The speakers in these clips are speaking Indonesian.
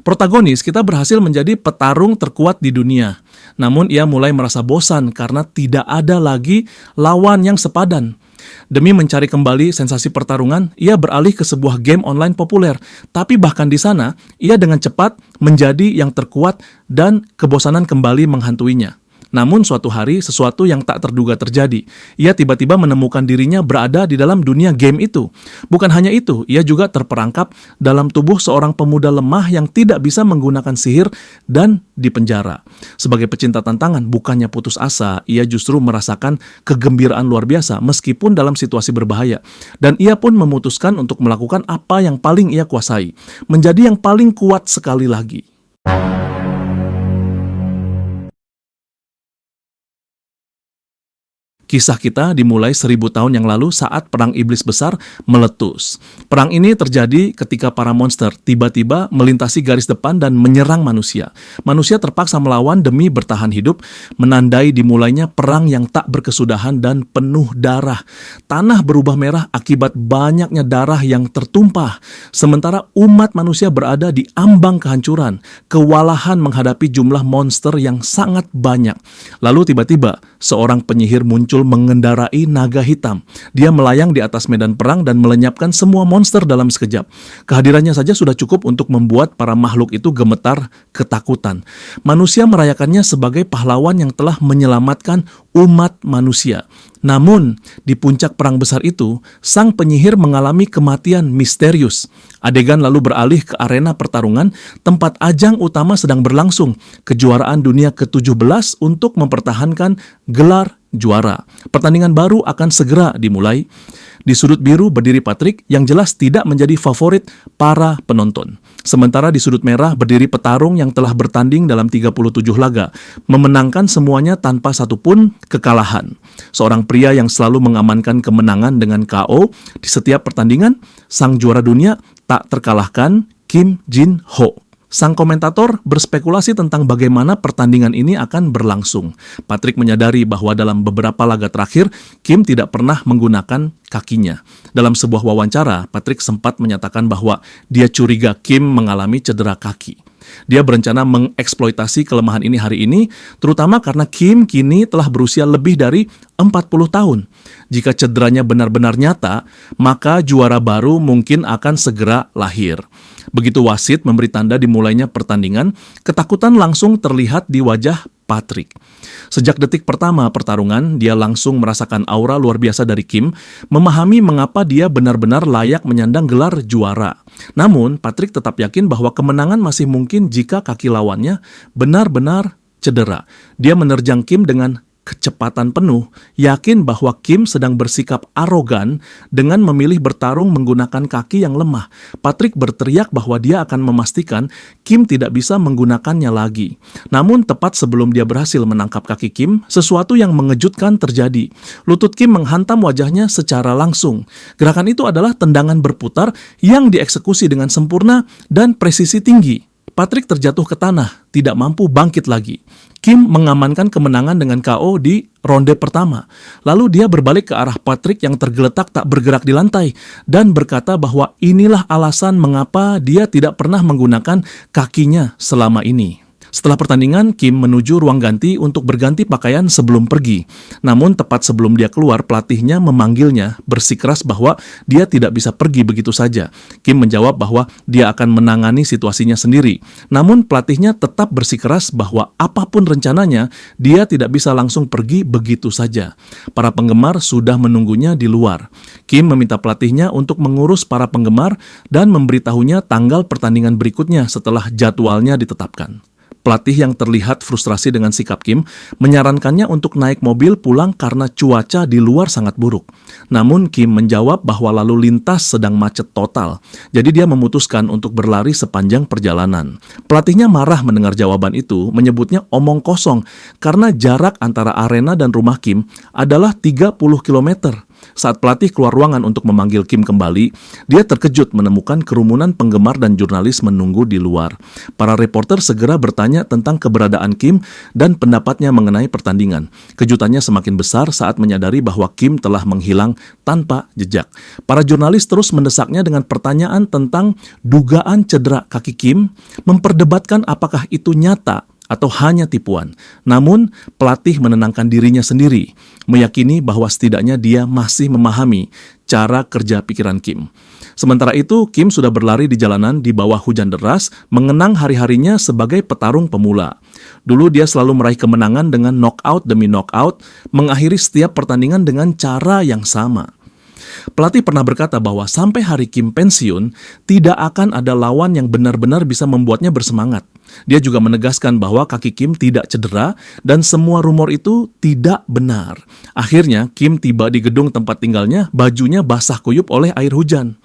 Protagonis kita berhasil menjadi petarung terkuat di dunia. Namun ia mulai merasa bosan karena tidak ada lagi lawan yang sepadan. Demi mencari kembali sensasi pertarungan, ia beralih ke sebuah game online populer. Tapi bahkan di sana, ia dengan cepat menjadi yang terkuat dan kebosanan kembali menghantuinya. Namun suatu hari sesuatu yang tak terduga terjadi. Ia tiba-tiba menemukan dirinya berada di dalam dunia game itu. Bukan hanya itu, ia juga terperangkap dalam tubuh seorang pemuda lemah yang tidak bisa menggunakan sihir dan dipenjara. Sebagai pecinta tantangan, bukannya putus asa, ia justru merasakan kegembiraan luar biasa meskipun dalam situasi berbahaya. Dan ia pun memutuskan untuk melakukan apa yang paling ia kuasai, menjadi yang paling kuat sekali lagi. Kisah kita dimulai 1000 tahun yang lalu saat perang iblis besar meletus. Perang ini terjadi ketika para monster tiba-tiba melintasi garis depan dan menyerang manusia. Manusia terpaksa melawan demi bertahan hidup, menandai dimulainya perang yang tak berkesudahan dan penuh darah. Tanah berubah merah akibat banyaknya darah yang tertumpah. Sementara umat manusia berada di ambang kehancuran, kewalahan menghadapi jumlah monster yang sangat banyak. Lalu tiba-tiba seorang penyihir muncul mengendarai naga hitam. Dia melayang di atas medan perang dan melenyapkan semua monster dalam sekejap. Kehadirannya saja sudah cukup untuk membuat para makhluk itu gemetar ketakutan. Manusia merayakannya sebagai pahlawan yang telah menyelamatkan umat manusia. Namun, di puncak perang besar itu, sang penyihir mengalami kematian misterius. Adegan lalu beralih ke arena pertarungan, tempat ajang utama sedang berlangsung, kejuaraan dunia ke-17 untuk mempertahankan gelar juara. Pertandingan baru akan segera dimulai. Di sudut biru berdiri Patrick yang jelas tidak menjadi favorit para penonton. Sementara di sudut merah berdiri petarung yang telah bertanding dalam 37 laga, memenangkan semuanya tanpa satupun kekalahan. Seorang pria yang selalu mengamankan kemenangan dengan KO di setiap pertandingan, sang juara dunia tak terkalahkan, Kim Jin Ho. Sang komentator berspekulasi tentang bagaimana pertandingan ini akan berlangsung. Patrick menyadari bahwa dalam beberapa laga terakhir, Kim tidak pernah menggunakan kakinya. Dalam sebuah wawancara, Patrick sempat menyatakan bahwa dia curiga Kim mengalami cedera kaki. Dia berencana mengeksploitasi kelemahan ini hari ini, terutama karena Kim kini telah berusia lebih dari 40 tahun. Jika cederanya benar-benar nyata, maka juara baru mungkin akan segera lahir. Begitu wasit memberi tanda dimulainya pertandingan, ketakutan langsung terlihat di wajah Patrick. Sejak detik pertama pertarungan, dia langsung merasakan aura luar biasa dari Kim, memahami mengapa dia benar-benar layak menyandang gelar juara. Namun, Patrick tetap yakin bahwa kemenangan masih mungkin jika kaki lawannya benar-benar cedera. Dia menerjang Kim dengan kecepatan penuh, yakin bahwa Kim sedang bersikap arogan dengan memilih bertarung menggunakan kaki yang lemah. Patrick berteriak bahwa dia akan memastikan Kim tidak bisa menggunakannya lagi. Namun tepat sebelum dia berhasil menangkap kaki Kim, sesuatu yang mengejutkan terjadi. Lutut Kim menghantam wajahnya secara langsung. Gerakan itu adalah tendangan berputar yang dieksekusi dengan sempurna dan presisi tinggi. Patrick terjatuh ke tanah, tidak mampu bangkit lagi. Kim mengamankan kemenangan dengan KO di ronde pertama. Lalu dia berbalik ke arah Patrick yang tergeletak tak bergerak di lantai dan berkata bahwa inilah alasan mengapa dia tidak pernah menggunakan kakinya selama ini. Setelah pertandingan, Kim menuju ruang ganti untuk berganti pakaian sebelum pergi. Namun tepat sebelum dia keluar, pelatihnya memanggilnya, bersikeras bahwa dia tidak bisa pergi begitu saja. Kim menjawab bahwa dia akan menangani situasinya sendiri. Namun pelatihnya tetap bersikeras bahwa apapun rencananya, dia tidak bisa langsung pergi begitu saja. Para penggemar sudah menunggunya di luar. Kim meminta pelatihnya untuk mengurus para penggemar dan memberitahunya tanggal pertandingan berikutnya setelah jadwalnya ditetapkan. Pelatih yang terlihat frustrasi dengan sikap Kim menyarankannya untuk naik mobil pulang karena cuaca di luar sangat buruk. Namun Kim menjawab bahwa lalu lintas sedang macet total, jadi dia memutuskan untuk berlari sepanjang perjalanan. Pelatihnya marah mendengar jawaban itu, menyebutnya omong kosong karena jarak antara arena dan rumah Kim adalah 30 km. Saat pelatih keluar ruangan untuk memanggil Kim kembali, dia terkejut menemukan kerumunan penggemar dan jurnalis menunggu di luar. Para reporter segera bertanya tentang keberadaan Kim dan pendapatnya mengenai pertandingan. Kejutannya semakin besar saat menyadari bahwa Kim telah menghilang tanpa jejak. Para jurnalis terus mendesaknya dengan pertanyaan tentang dugaan cedera kaki Kim, memperdebatkan apakah itu nyata atau hanya tipuan. Namun, pelatih menenangkan dirinya sendiri, meyakini bahwa setidaknya dia masih memahami cara kerja pikiran Kim. Sementara itu, Kim sudah berlari di jalanan di bawah hujan deras, mengenang hari-harinya sebagai petarung pemula. Dulu dia selalu meraih kemenangan dengan knockout demi knockout, mengakhiri setiap pertandingan dengan cara yang sama. Pelatih pernah berkata bahwa sampai hari Kim pensiun, tidak akan ada lawan yang benar-benar bisa membuatnya bersemangat. Dia juga menegaskan bahwa kaki Kim tidak cedera dan semua rumor itu tidak benar. Akhirnya, Kim tiba di gedung tempat tinggalnya, bajunya basah kuyup oleh air hujan.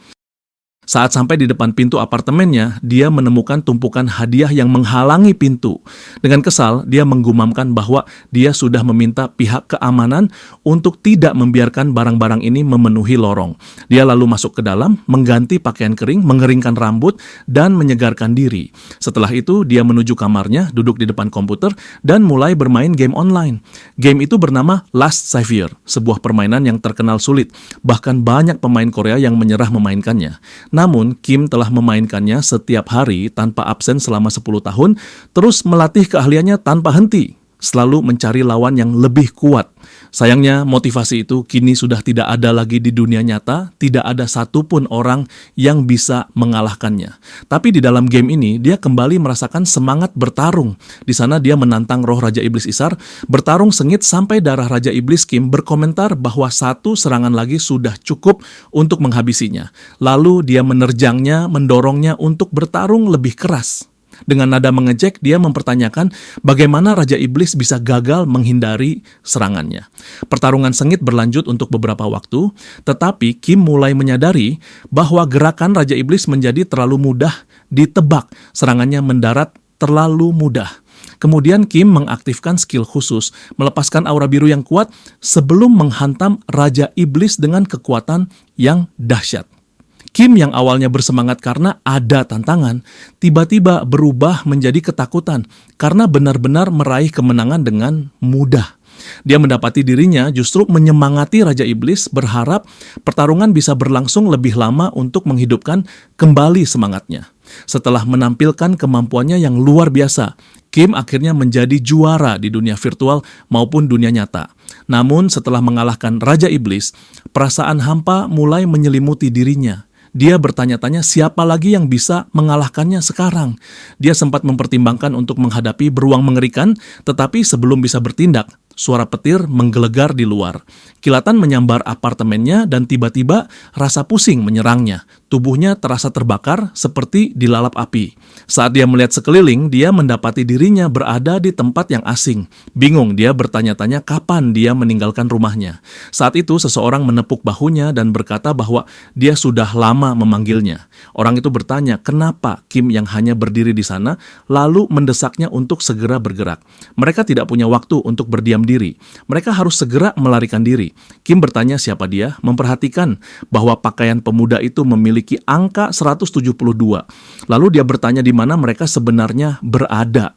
Saat sampai di depan pintu apartemennya, dia menemukan tumpukan hadiah yang menghalangi pintu. Dengan kesal, dia menggumamkan bahwa dia sudah meminta pihak keamanan untuk tidak membiarkan barang-barang ini memenuhi lorong. Dia lalu masuk ke dalam, mengganti pakaian kering, mengeringkan rambut, dan menyegarkan diri. Setelah itu, dia menuju kamarnya, duduk di depan komputer, dan mulai bermain game online. Game itu bernama Last Savior, sebuah permainan yang terkenal sulit. Bahkan banyak pemain Korea yang menyerah memainkannya. Namun, Kim telah memainkannya setiap hari tanpa absen selama 10 tahun, terus melatih keahliannya tanpa henti, selalu mencari lawan yang lebih kuat. Sayangnya, motivasi itu kini sudah tidak ada lagi di dunia nyata, tidak ada satupun orang yang bisa mengalahkannya. Tapi di dalam game ini, dia kembali merasakan semangat bertarung. Di sana dia menantang roh Raja Iblis Isar, bertarung sengit sampai darah Raja Iblis Kim berkomentar bahwa satu serangan lagi sudah cukup untuk menghabisinya. Lalu dia menerjangnya, mendorongnya untuk bertarung lebih keras. Dengan nada mengejek, dia mempertanyakan bagaimana Raja Iblis bisa gagal menghindari serangannya. Pertarungan sengit berlanjut untuk beberapa waktu, tetapi Kim mulai menyadari bahwa gerakan Raja Iblis menjadi terlalu mudah ditebak, serangannya mendarat terlalu mudah. Kemudian Kim mengaktifkan skill khusus, melepaskan aura biru yang kuat sebelum menghantam Raja Iblis dengan kekuatan yang dahsyat. Kim yang awalnya bersemangat karena ada tantangan, tiba-tiba berubah menjadi ketakutan karena benar-benar meraih kemenangan dengan mudah. Dia mendapati dirinya justru menyemangati Raja Iblis, berharap pertarungan bisa berlangsung lebih lama untuk menghidupkan kembali semangatnya. Setelah menampilkan kemampuannya yang luar biasa, Kim akhirnya menjadi juara di dunia virtual maupun dunia nyata. Namun setelah mengalahkan Raja Iblis, perasaan hampa mulai menyelimuti dirinya. Dia bertanya-tanya siapa lagi yang bisa mengalahkannya sekarang. Dia sempat mempertimbangkan untuk menghadapi beruang mengerikan, tetapi sebelum bisa bertindak, suara petir menggelegar di luar. Kilatan menyambar apartemennya dan tiba-tiba rasa pusing menyerangnya. Tubuhnya terasa terbakar seperti dilalap api. Saat dia melihat sekeliling, dia mendapati dirinya berada di tempat yang asing. Bingung, dia bertanya-tanya kapan dia meninggalkan rumahnya. Saat itu seseorang menepuk bahunya dan berkata bahwa dia sudah lama memanggilnya. Orang itu bertanya kenapa Kim yang hanya berdiri di sana lalu mendesaknya untuk segera bergerak. Mereka tidak punya waktu untuk berdiam diri. Mereka harus segera melarikan diri. Kim bertanya siapa dia, memperhatikan bahwa pakaian pemuda itu memiliki angka 172. Lalu dia bertanya di mana mereka sebenarnya berada.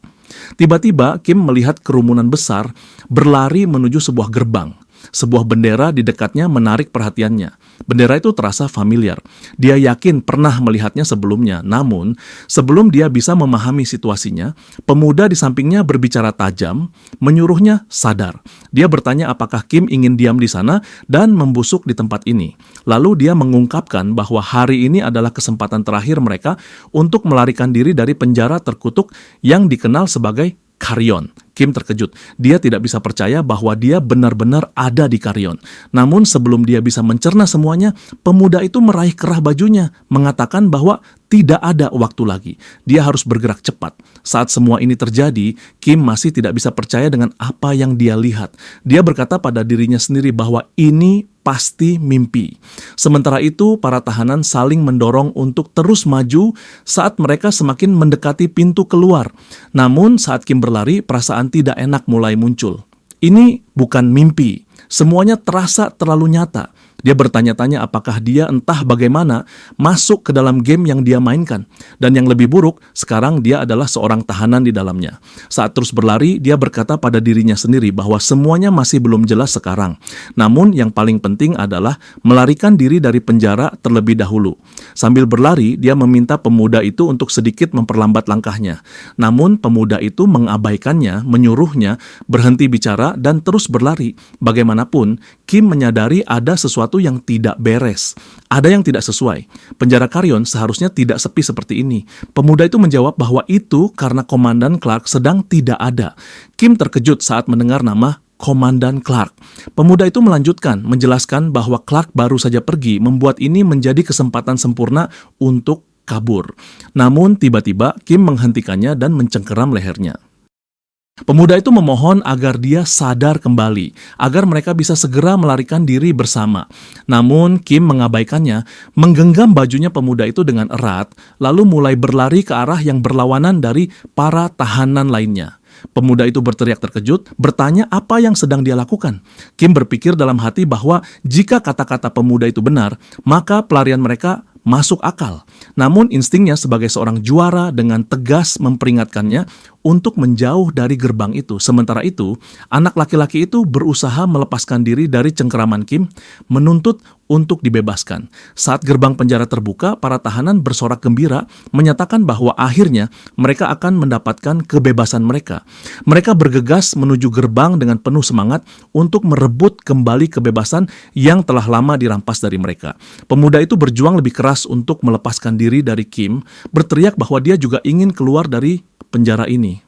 Tiba-tiba Kim melihat kerumunan besar berlari menuju sebuah gerbang. Sebuah bendera di dekatnya menarik perhatiannya. Bendera itu terasa familiar. Dia yakin pernah melihatnya sebelumnya. Namun, sebelum dia bisa memahami situasinya, pemuda di sampingnya berbicara tajam, menyuruhnya sadar. Dia bertanya apakah Kim ingin diam di sana dan membusuk di tempat ini. Lalu dia mengungkapkan bahwa hari ini adalah kesempatan terakhir mereka untuk melarikan diri dari penjara terkutuk yang dikenal sebagai Karyon. Kim terkejut. Dia tidak bisa percaya bahwa dia benar-benar ada di Karyon. Namun sebelum dia bisa mencerna semuanya, pemuda itu meraih kerah bajunya, mengatakan bahwa tidak ada waktu lagi. Dia harus bergerak cepat. Saat semua ini terjadi, Kim masih tidak bisa percaya dengan apa yang dia lihat. Dia berkata pada dirinya sendiri bahwa ini pasti mimpi. Sementara itu, para tahanan saling mendorong untuk terus maju saat mereka semakin mendekati pintu keluar. Namun, saat Kim berlari, perasaan tidak enak mulai muncul. Ini bukan mimpi. Semuanya terasa terlalu nyata. Dia bertanya-tanya apakah dia entah bagaimana masuk ke dalam game yang dia mainkan. Dan yang lebih buruk, sekarang dia adalah seorang tahanan di dalamnya. Saat terus berlari, dia berkata pada dirinya sendiri bahwa semuanya masih belum jelas sekarang. Namun yang paling penting adalah melarikan diri dari penjara terlebih dahulu. Sambil berlari, dia meminta pemuda itu untuk sedikit memperlambat langkahnya. Namun pemuda itu mengabaikannya, menyuruhnya berhenti bicara dan terus berlari. Bagaimanapun, Kim menyadari ada sesuatu yang tidak beres. Ada yang tidak sesuai. Penjara Carrion seharusnya tidak sepi seperti ini. Pemuda itu menjawab bahwa itu karena Komandan Clark sedang tidak ada. Kim terkejut saat mendengar nama Komandan Clark. Pemuda itu melanjutkan menjelaskan bahwa Clark baru saja pergi, membuat ini menjadi kesempatan sempurna untuk kabur. Namun tiba-tiba Kim menghentikannya dan mencengkeram lehernya. Pemuda itu memohon agar dia sadar kembali, agar mereka bisa segera melarikan diri bersama. Namun Kim mengabaikannya, menggenggam bajunya pemuda itu dengan erat, lalu mulai berlari ke arah yang berlawanan dari para tahanan lainnya. Pemuda itu berteriak terkejut, bertanya apa yang sedang dia lakukan. Kim berpikir dalam hati bahwa jika kata-kata pemuda itu benar, maka pelarian mereka masuk akal. Namun instingnya sebagai seorang juara dengan tegas memperingatkannya untuk menjauh dari gerbang itu. Sementara itu, anak laki-laki itu berusaha melepaskan diri dari cengkeraman Kim, menuntut untuk dibebaskan. Saat gerbang penjara terbuka, para tahanan bersorak gembira, menyatakan bahwa akhirnya mereka akan mendapatkan kebebasan mereka. Mereka bergegas menuju gerbang dengan penuh semangat untuk merebut kembali kebebasan yang telah lama dirampas dari mereka. Pemuda itu berjuang lebih keras untuk melepaskan diri dari Kim, berteriak bahwa dia juga ingin keluar dari penjara ini.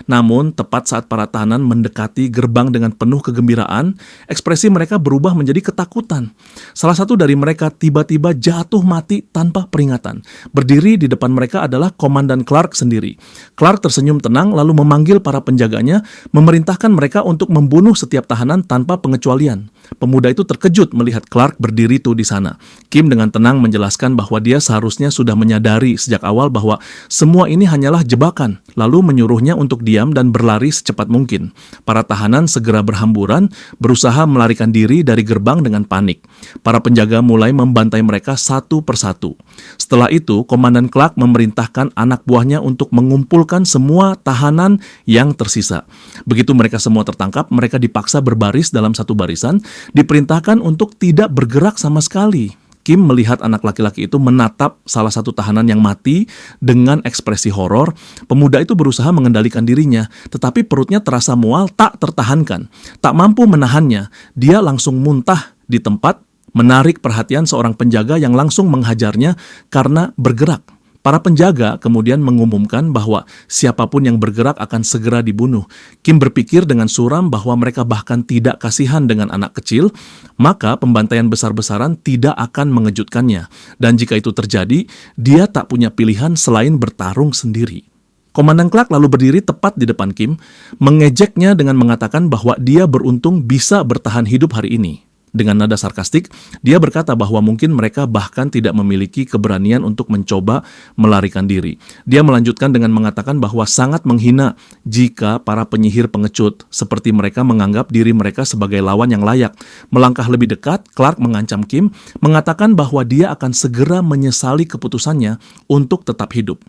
Namun, tepat saat para tahanan mendekati gerbang dengan penuh kegembiraan, ekspresi mereka berubah menjadi ketakutan. Salah satu dari mereka tiba-tiba jatuh mati tanpa peringatan. Berdiri di depan mereka adalah Komandan Clark sendiri. Clark tersenyum tenang lalu memanggil para penjaganya, memerintahkan mereka untuk membunuh setiap tahanan tanpa pengecualian. Pemuda itu terkejut melihat Clark berdiri tuh di sana. Kim dengan tenang menjelaskan bahwa dia seharusnya sudah menyadari sejak awal bahwa semua ini hanyalah jebakan, lalu menyuruhnya untuk diam dan berlari secepat mungkin. Para tahanan segera berhamburan, berusaha melarikan diri dari gerbang dengan panik. Para penjaga mulai membantai mereka satu persatu. Setelah itu, Komandan Clark memerintahkan anak buahnya untuk mengumpulkan semua tahanan yang tersisa. Begitu mereka semua tertangkap, mereka dipaksa berbaris dalam satu barisan, diperintahkan untuk tidak bergerak sama sekali. Kim melihat anak laki-laki itu menatap salah satu tahanan yang mati dengan ekspresi horor. Pemuda itu berusaha mengendalikan dirinya, tetapi perutnya terasa mual tak tertahankan. Tak mampu menahannya, dia langsung muntah di tempat, menarik perhatian seorang penjaga yang langsung menghajarnya karena bergerak. Para penjaga kemudian mengumumkan bahwa siapapun yang bergerak akan segera dibunuh. Kim berpikir dengan suram bahwa mereka bahkan tidak kasihan dengan anak kecil, maka pembantaian besar-besaran tidak akan mengejutkannya. Dan jika itu terjadi, dia tak punya pilihan selain bertarung sendiri. Komandan Clark lalu berdiri tepat di depan Kim, mengejeknya dengan mengatakan bahwa dia beruntung bisa bertahan hidup hari ini. Dengan nada sarkastik, dia berkata bahwa mungkin mereka bahkan tidak memiliki keberanian untuk mencoba melarikan diri. Dia melanjutkan dengan mengatakan bahwa sangat menghina jika para penyihir pengecut seperti mereka menganggap diri mereka sebagai lawan yang layak. Melangkah lebih dekat, Clark mengancam Kim, mengatakan bahwa dia akan segera menyesali keputusannya untuk tetap hidup.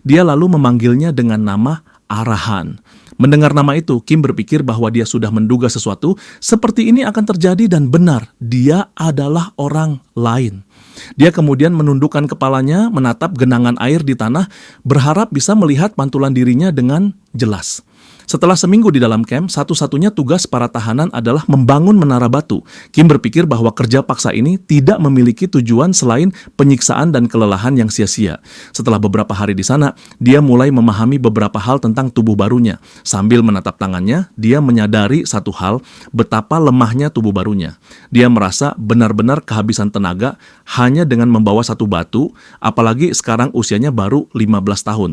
Dia lalu memanggilnya dengan nama Arahan. Mendengar nama itu, Kim berpikir bahwa dia sudah menduga sesuatu seperti ini akan terjadi dan benar, dia adalah orang lain. Dia kemudian menundukkan kepalanya, menatap genangan air di tanah, berharap bisa melihat pantulan dirinya dengan jelas. Setelah seminggu di dalam camp, satu-satunya tugas para tahanan adalah membangun menara batu. Kim berpikir bahwa kerja paksa ini tidak memiliki tujuan selain penyiksaan dan kelelahan yang sia-sia. Setelah beberapa hari di sana, dia mulai memahami beberapa hal tentang tubuh barunya. Sambil menatap tangannya, dia menyadari satu hal, betapa lemahnya tubuh barunya. Dia merasa benar-benar kehabisan tenaga hanya dengan membawa satu batu, apalagi sekarang usianya baru 15 tahun.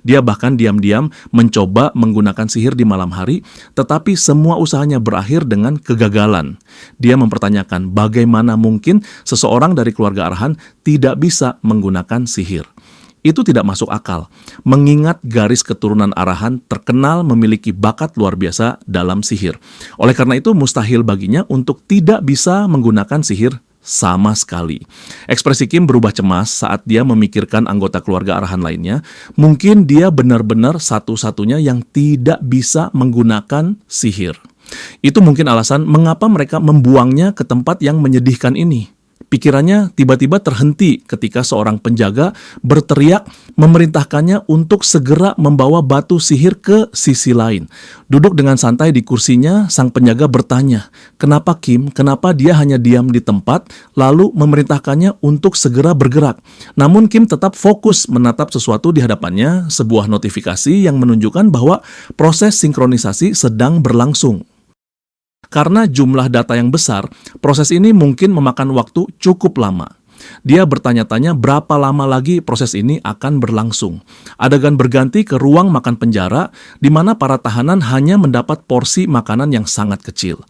Dia bahkan diam-diam mencoba menggunakan sihir di malam hari, tetapi semua usahanya berakhir dengan kegagalan. Dia mempertanyakan bagaimana mungkin seseorang dari keluarga Arahan tidak bisa menggunakan sihir. Itu tidak masuk akal, mengingat garis keturunan Arahan terkenal memiliki bakat luar biasa dalam sihir. Oleh karena itu, mustahil baginya untuk tidak bisa menggunakan sihir sama sekali. Ekspresi Kim berubah cemas saat dia memikirkan anggota keluarga arahan lainnya. Mungkin dia benar-benar satu-satunya yang tidak bisa menggunakan sihir. Itu mungkin alasan mengapa mereka membuangnya ke tempat yang menyedihkan ini. Pikirannya tiba-tiba terhenti ketika seorang penjaga berteriak memerintahkannya untuk segera membawa batu sihir ke sisi lain. Duduk dengan santai di kursinya, sang penjaga bertanya, "Kenapa Kim? Kenapa dia hanya diam di tempat?" Lalu memerintahkannya untuk segera bergerak. Namun Kim tetap fokus menatap sesuatu di hadapannya, sebuah notifikasi yang menunjukkan bahwa proses sinkronisasi sedang berlangsung. Karena jumlah data yang besar, proses ini mungkin memakan waktu cukup lama. Dia bertanya-tanya berapa lama lagi proses ini akan berlangsung. Adegan berganti ke ruang makan penjara, di mana para tahanan hanya mendapat porsi makanan yang sangat kecil.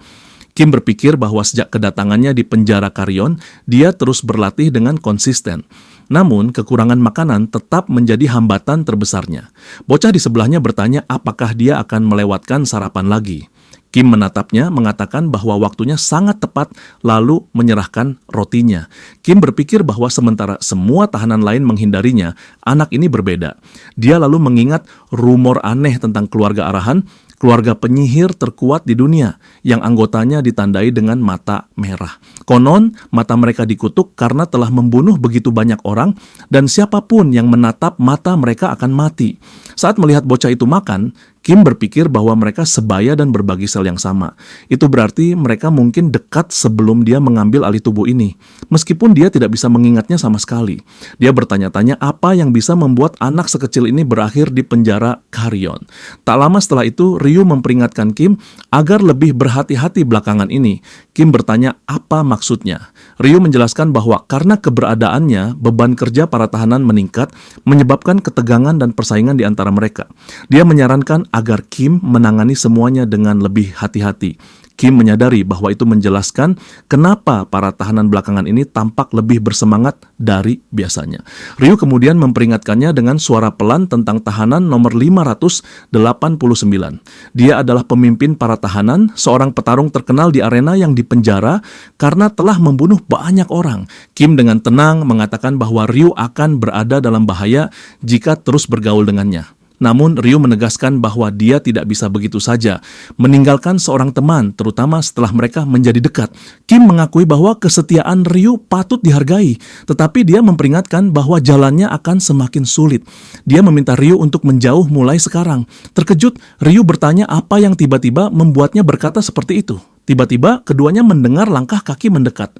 Kim berpikir bahwa sejak kedatangannya di penjara Carrion, dia terus berlatih dengan konsisten. Namun, kekurangan makanan tetap menjadi hambatan terbesarnya. Bocah di sebelahnya bertanya apakah dia akan melewatkan sarapan lagi. Kim menatapnya, mengatakan bahwa waktunya sangat tepat, lalu menyerahkan rotinya. Kim berpikir bahwa sementara semua tahanan lain menghindarinya, anak ini berbeda. Dia lalu mengingat rumor aneh tentang keluarga arahan, keluarga penyihir terkuat di dunia, yang anggotanya ditandai dengan mata merah. Konon, mata mereka dikutuk karena telah membunuh begitu banyak orang, dan siapapun yang menatap mata mereka akan mati. Saat melihat bocah itu makan, Kim berpikir bahwa mereka sebaya dan berbagi sel yang sama. Itu berarti mereka mungkin dekat sebelum dia mengambil alih tubuh ini. Meskipun dia tidak bisa mengingatnya sama sekali. Dia bertanya-tanya apa yang bisa membuat anak sekecil ini berakhir di penjara Carrion. Tak lama setelah itu, Ryu memperingatkan Kim agar lebih berhati-hati belakangan ini. Kim bertanya apa maksudnya. Ryu menjelaskan bahwa karena keberadaannya, beban kerja para tahanan meningkat, menyebabkan ketegangan dan persaingan di antara mereka. Dia menyarankan agar Kim menangani semuanya dengan lebih hati-hati. Kim menyadari bahwa itu menjelaskan kenapa para tahanan belakangan ini tampak lebih bersemangat dari biasanya. Ryu kemudian memperingatkannya dengan suara pelan tentang tahanan nomor 589. Dia adalah pemimpin para tahanan, seorang petarung terkenal di arena yang dipenjara karena telah membunuh banyak orang. Kim dengan tenang mengatakan bahwa Ryu akan berada dalam bahaya jika terus bergaul dengannya. Namun Ryu menegaskan bahwa dia tidak bisa begitu saja meninggalkan seorang teman, terutama setelah mereka menjadi dekat. Kim mengakui bahwa kesetiaan Ryu patut dihargai, tetapi dia memperingatkan bahwa jalannya akan semakin sulit. Dia meminta Ryu untuk menjauh mulai sekarang. Terkejut, Ryu bertanya apa yang tiba-tiba membuatnya berkata seperti itu. Tiba-tiba, keduanya mendengar langkah kaki mendekat.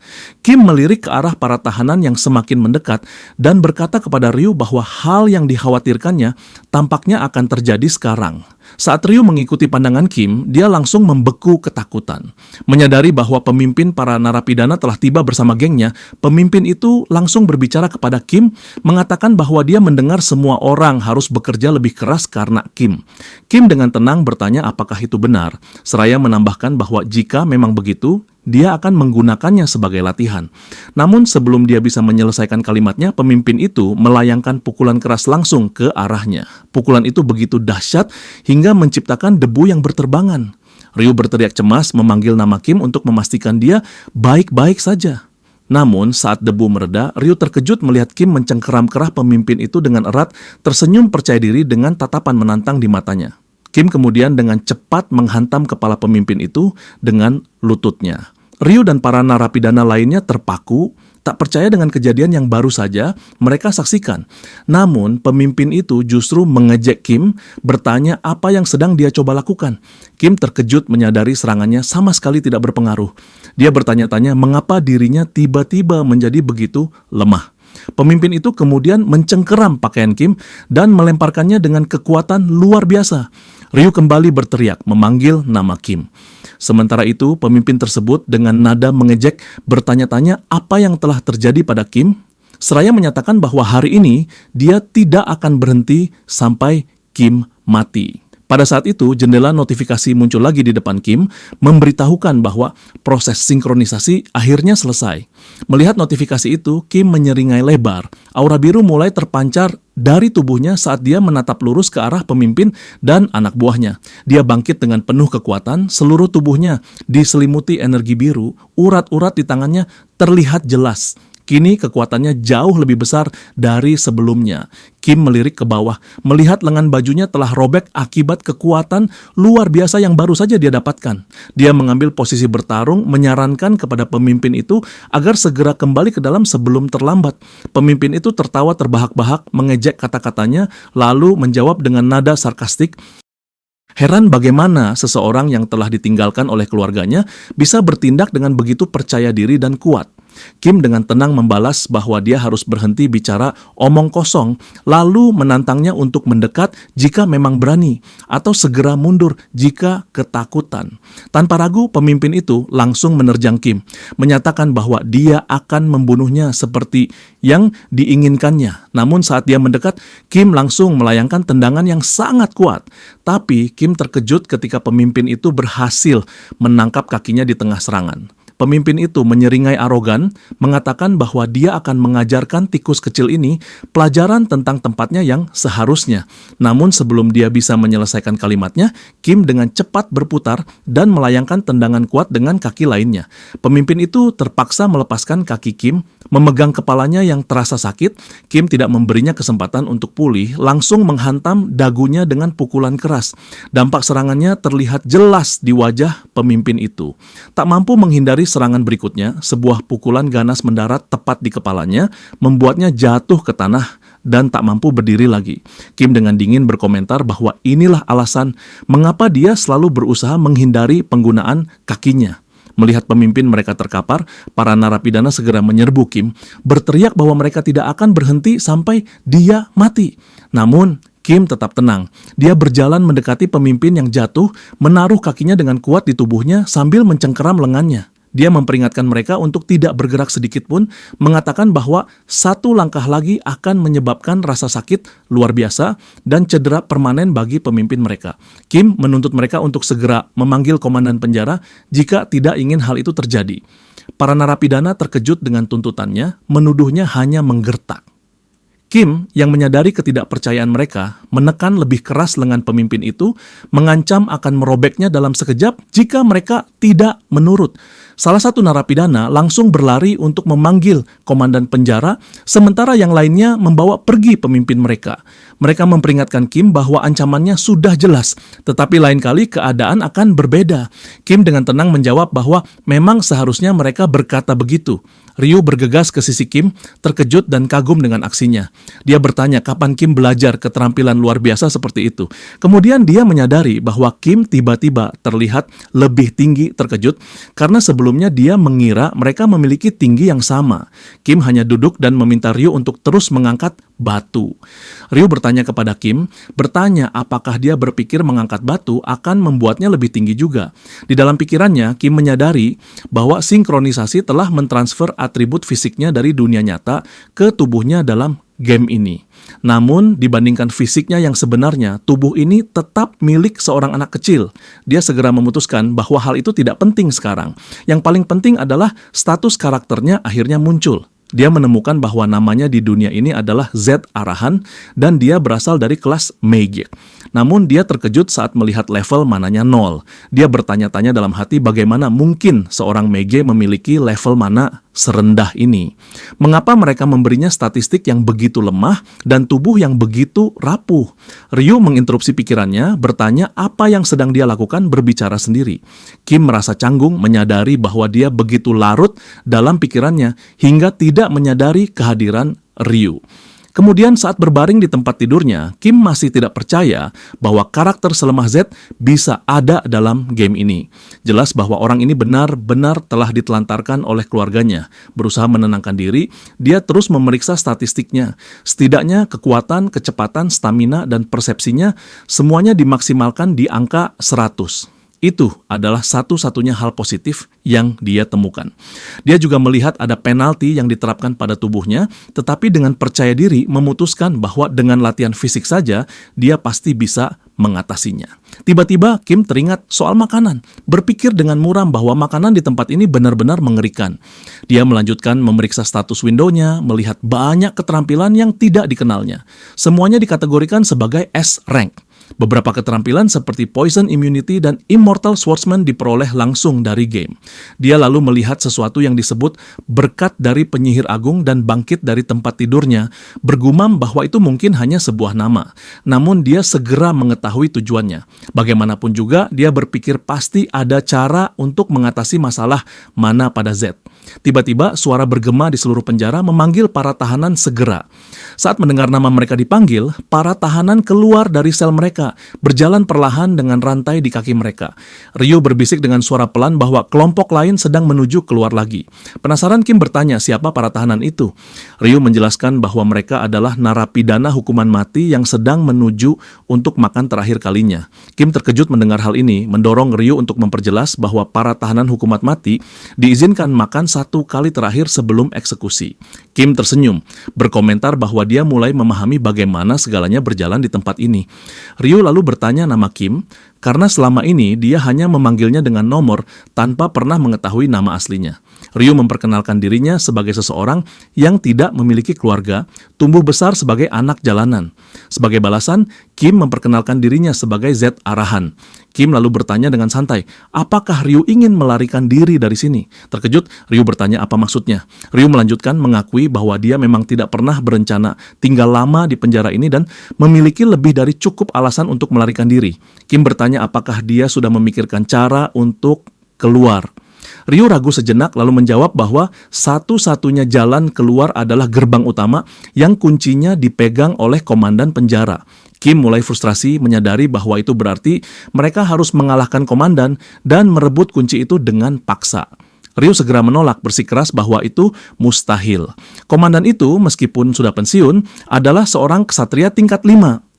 Kim melirik ke arah para tahanan yang semakin mendekat dan berkata kepada Ryu bahwa hal yang dikhawatirkannya tampaknya akan terjadi sekarang. Saat Ryu mengikuti pandangan Kim, dia langsung membeku ketakutan. Menyadari bahwa pemimpin para narapidana telah tiba bersama gengnya, pemimpin itu langsung berbicara kepada Kim, mengatakan bahwa dia mendengar semua orang harus bekerja lebih keras karena Kim. Kim dengan tenang bertanya apakah itu benar, seraya menambahkan bahwa jika memang begitu, dia akan menggunakannya sebagai latihan. Namun sebelum dia bisa menyelesaikan kalimatnya, pemimpin itu melayangkan pukulan keras langsung ke arahnya. Pukulan itu begitu dahsyat hingga menciptakan debu yang berterbangan. Ryu berteriak cemas memanggil nama Kim untuk memastikan dia baik-baik saja. Namun saat debu mereda, Ryu terkejut melihat Kim mencengkeram kerah pemimpin itu dengan erat, tersenyum percaya diri dengan tatapan menantang di matanya. Kim kemudian dengan cepat menghantam kepala pemimpin itu dengan lututnya. Ryu dan para narapidana lainnya terpaku, tak percaya dengan kejadian yang baru saja mereka saksikan. Namun, pemimpin itu justru mengejek Kim, bertanya apa yang sedang dia coba lakukan. Kim terkejut menyadari serangannya sama sekali tidak berpengaruh. Dia bertanya-tanya mengapa dirinya tiba-tiba menjadi begitu lemah. Pemimpin itu kemudian mencengkeram pakaian Kim dan melemparkannya dengan kekuatan luar biasa. Ryu kembali berteriak, memanggil nama Kim. Sementara itu, pemimpin tersebut dengan nada mengejek bertanya-tanya apa yang telah terjadi pada Kim, seraya menyatakan bahwa hari ini dia tidak akan berhenti sampai Kim mati. Pada saat itu, jendela notifikasi muncul lagi di depan Kim, memberitahukan bahwa proses sinkronisasi akhirnya selesai. Melihat notifikasi itu, Kim menyeringai lebar. Aura biru mulai terpancar dari tubuhnya saat dia menatap lurus ke arah pemimpin dan anak buahnya. Dia bangkit dengan penuh kekuatan, seluruh tubuhnya diselimuti energi biru, urat-urat di tangannya terlihat jelas. Kini kekuatannya jauh lebih besar dari sebelumnya. Kim melirik ke bawah, melihat lengan bajunya telah robek akibat kekuatan luar biasa yang baru saja dia dapatkan. Dia mengambil posisi bertarung, menyarankan kepada pemimpin itu agar segera kembali ke dalam sebelum terlambat. Pemimpin itu tertawa terbahak-bahak, mengejek kata-katanya, lalu menjawab dengan nada sarkastik, "Heran bagaimana seseorang yang telah ditinggalkan oleh keluarganya bisa bertindak dengan begitu percaya diri dan kuat." Kim dengan tenang membalas bahwa dia harus berhenti bicara omong kosong, lalu menantangnya untuk mendekat jika memang berani, atau segera mundur jika ketakutan. Tanpa ragu, pemimpin itu langsung menerjang Kim, menyatakan bahwa dia akan membunuhnya seperti yang diinginkannya. Namun saat dia mendekat, Kim langsung melayangkan tendangan yang sangat kuat. Tapi Kim terkejut ketika pemimpin itu berhasil menangkap kakinya di tengah serangan. Pemimpin itu menyeringai arogan, mengatakan bahwa dia akan mengajarkan tikus kecil ini pelajaran tentang tempatnya yang seharusnya. Namun sebelum dia bisa menyelesaikan kalimatnya, Kim dengan cepat berputar dan melayangkan tendangan kuat dengan kaki lainnya. Pemimpin itu terpaksa melepaskan kaki Kim, memegang kepalanya yang terasa sakit. Kim tidak memberinya kesempatan untuk pulih, langsung menghantam dagunya dengan pukulan keras. Dampak serangannya terlihat jelas di wajah pemimpin itu. Tak mampu menghindari serangan berikutnya, sebuah pukulan ganas mendarat tepat di kepalanya, membuatnya jatuh ke tanah dan tak mampu berdiri lagi. Kim dengan dingin berkomentar bahwa inilah alasan mengapa dia selalu berusaha menghindari penggunaan kakinya. Melihat pemimpin mereka terkapar, para narapidana segera menyerbu Kim, berteriak bahwa mereka tidak akan berhenti sampai dia mati. Namun, Kim tetap tenang. Dia berjalan mendekati pemimpin yang jatuh, menaruh kakinya dengan kuat di tubuhnya sambil mencengkeram lengannya. Dia memperingatkan mereka untuk tidak bergerak sedikit pun, mengatakan bahwa satu langkah lagi akan menyebabkan rasa sakit luar biasa dan cedera permanen bagi pemimpin mereka. Kim menuntut mereka untuk segera memanggil komandan penjara jika tidak ingin hal itu terjadi. Para narapidana terkejut dengan tuntutannya, menuduhnya hanya menggertak. Kim, yang menyadari ketidakpercayaan mereka, menekan lebih keras lengan pemimpin itu, mengancam akan merobeknya dalam sekejap jika mereka tidak menurut. Salah satu narapidana langsung berlari untuk memanggil komandan penjara, sementara yang lainnya membawa pergi pemimpin mereka. Mereka memperingatkan Kim bahwa ancamannya sudah jelas, tetapi lain kali keadaan akan berbeda. Kim dengan tenang menjawab bahwa memang seharusnya mereka berkata begitu. Ryu bergegas ke sisi Kim, terkejut dan kagum dengan aksinya. Dia bertanya kapan Kim belajar keterampilan luar biasa seperti itu. Kemudian dia menyadari bahwa Kim tiba-tiba terlihat lebih tinggi, terkejut karena sebelumnya dia mengira mereka memiliki tinggi yang sama. Kim hanya duduk dan meminta Ryu untuk terus mengangkat batu. Ryu bertanya kepada Kim, bertanya apakah dia berpikir mengangkat batu akan membuatnya lebih tinggi juga. Di dalam pikirannya, Kim menyadari bahwa sinkronisasi telah mentransfer atribut fisiknya dari dunia nyata ke tubuhnya dalam game ini. Namun, dibandingkan fisiknya yang sebenarnya, tubuh ini tetap milik seorang anak kecil. Dia segera memutuskan bahwa hal itu tidak penting sekarang. Yang paling penting adalah status karakternya akhirnya muncul. Dia menemukan bahwa namanya di dunia ini adalah Z Arahan dan dia berasal dari kelas Magic. Namun dia terkejut saat melihat level mananya 0. Dia bertanya-tanya dalam hati bagaimana mungkin seorang Mage memiliki level mana serendah ini. Mengapa mereka memberinya statistik yang begitu lemah dan tubuh yang begitu rapuh? Ryu menginterupsi pikirannya, bertanya apa yang sedang dia lakukan, berbicara sendiri. Kim merasa canggung menyadari bahwa dia begitu larut dalam pikirannya hingga tidak menyadari kehadiran Ryu. Kemudian saat berbaring di tempat tidurnya, Kim masih tidak percaya bahwa karakter selemah Z bisa ada dalam game ini. Jelas bahwa orang ini benar-benar telah ditelantarkan oleh keluarganya. Berusaha menenangkan diri, dia terus memeriksa statistiknya. Setidaknya kekuatan, kecepatan, stamina, dan persepsinya semuanya dimaksimalkan di angka 100. Itu adalah satu-satunya hal positif yang dia temukan. Dia juga melihat ada penalti yang diterapkan pada tubuhnya, tetapi dengan percaya diri memutuskan bahwa dengan latihan fisik saja, dia pasti bisa mengatasinya. Tiba-tiba Kim teringat soal makanan, berpikir dengan muram bahwa makanan di tempat ini benar-benar mengerikan. Dia melanjutkan memeriksa status window-nya, melihat banyak keterampilan yang tidak dikenalnya. Semuanya dikategorikan sebagai S-rank. Beberapa keterampilan seperti Poison Immunity dan Immortal Swordsman diperoleh langsung dari game. Dia lalu melihat sesuatu yang disebut berkat dari penyihir agung dan bangkit dari tempat tidurnya, bergumam bahwa itu mungkin hanya sebuah nama. Namun dia segera mengetahui tujuannya. Bagaimanapun juga, dia berpikir pasti ada cara untuk mengatasi masalah mana pada Z. Tiba-tiba suara bergema di seluruh penjara memanggil para tahanan segera. Saat mendengar nama mereka dipanggil, para tahanan keluar dari sel mereka, berjalan perlahan dengan rantai di kaki mereka. Ryu berbisik dengan suara pelan bahwa kelompok lain sedang menuju keluar lagi. Penasaran, Kim bertanya siapa para tahanan itu. Ryu menjelaskan bahwa mereka adalah narapidana hukuman mati yang sedang menuju untuk makan terakhir kalinya. Kim terkejut mendengar hal ini, mendorong Ryu untuk memperjelas bahwa para tahanan hukuman mati diizinkan makan satu kali terakhir sebelum eksekusi. Kim tersenyum, berkomentar bahwa dia mulai memahami bagaimana segalanya berjalan di tempat ini. Ryu lalu bertanya nama Kim, karena selama ini dia hanya memanggilnya dengan nomor tanpa pernah mengetahui nama aslinya. Ryu memperkenalkan dirinya sebagai seseorang yang tidak memiliki keluarga, tumbuh besar sebagai anak jalanan. Sebagai balasan, Kim memperkenalkan dirinya sebagai Z Arahan. Kim lalu bertanya dengan santai, apakah Ryu ingin melarikan diri dari sini? Terkejut, Ryu bertanya apa maksudnya. Ryu melanjutkan mengakui bahwa dia memang tidak pernah berencana tinggal lama di penjara ini dan memiliki lebih dari cukup alasan untuk melarikan diri. Kim bertanya apakah dia sudah memikirkan cara untuk keluar. Ryu ragu sejenak lalu menjawab bahwa satu-satunya jalan keluar adalah gerbang utama yang kuncinya dipegang oleh komandan penjara. Kim mulai frustrasi menyadari bahwa itu berarti mereka harus mengalahkan komandan dan merebut kunci itu dengan paksa. Ryu segera menolak, bersikeras bahwa itu mustahil. Komandan itu, meskipun sudah pensiun, adalah seorang ksatria tingkat 5.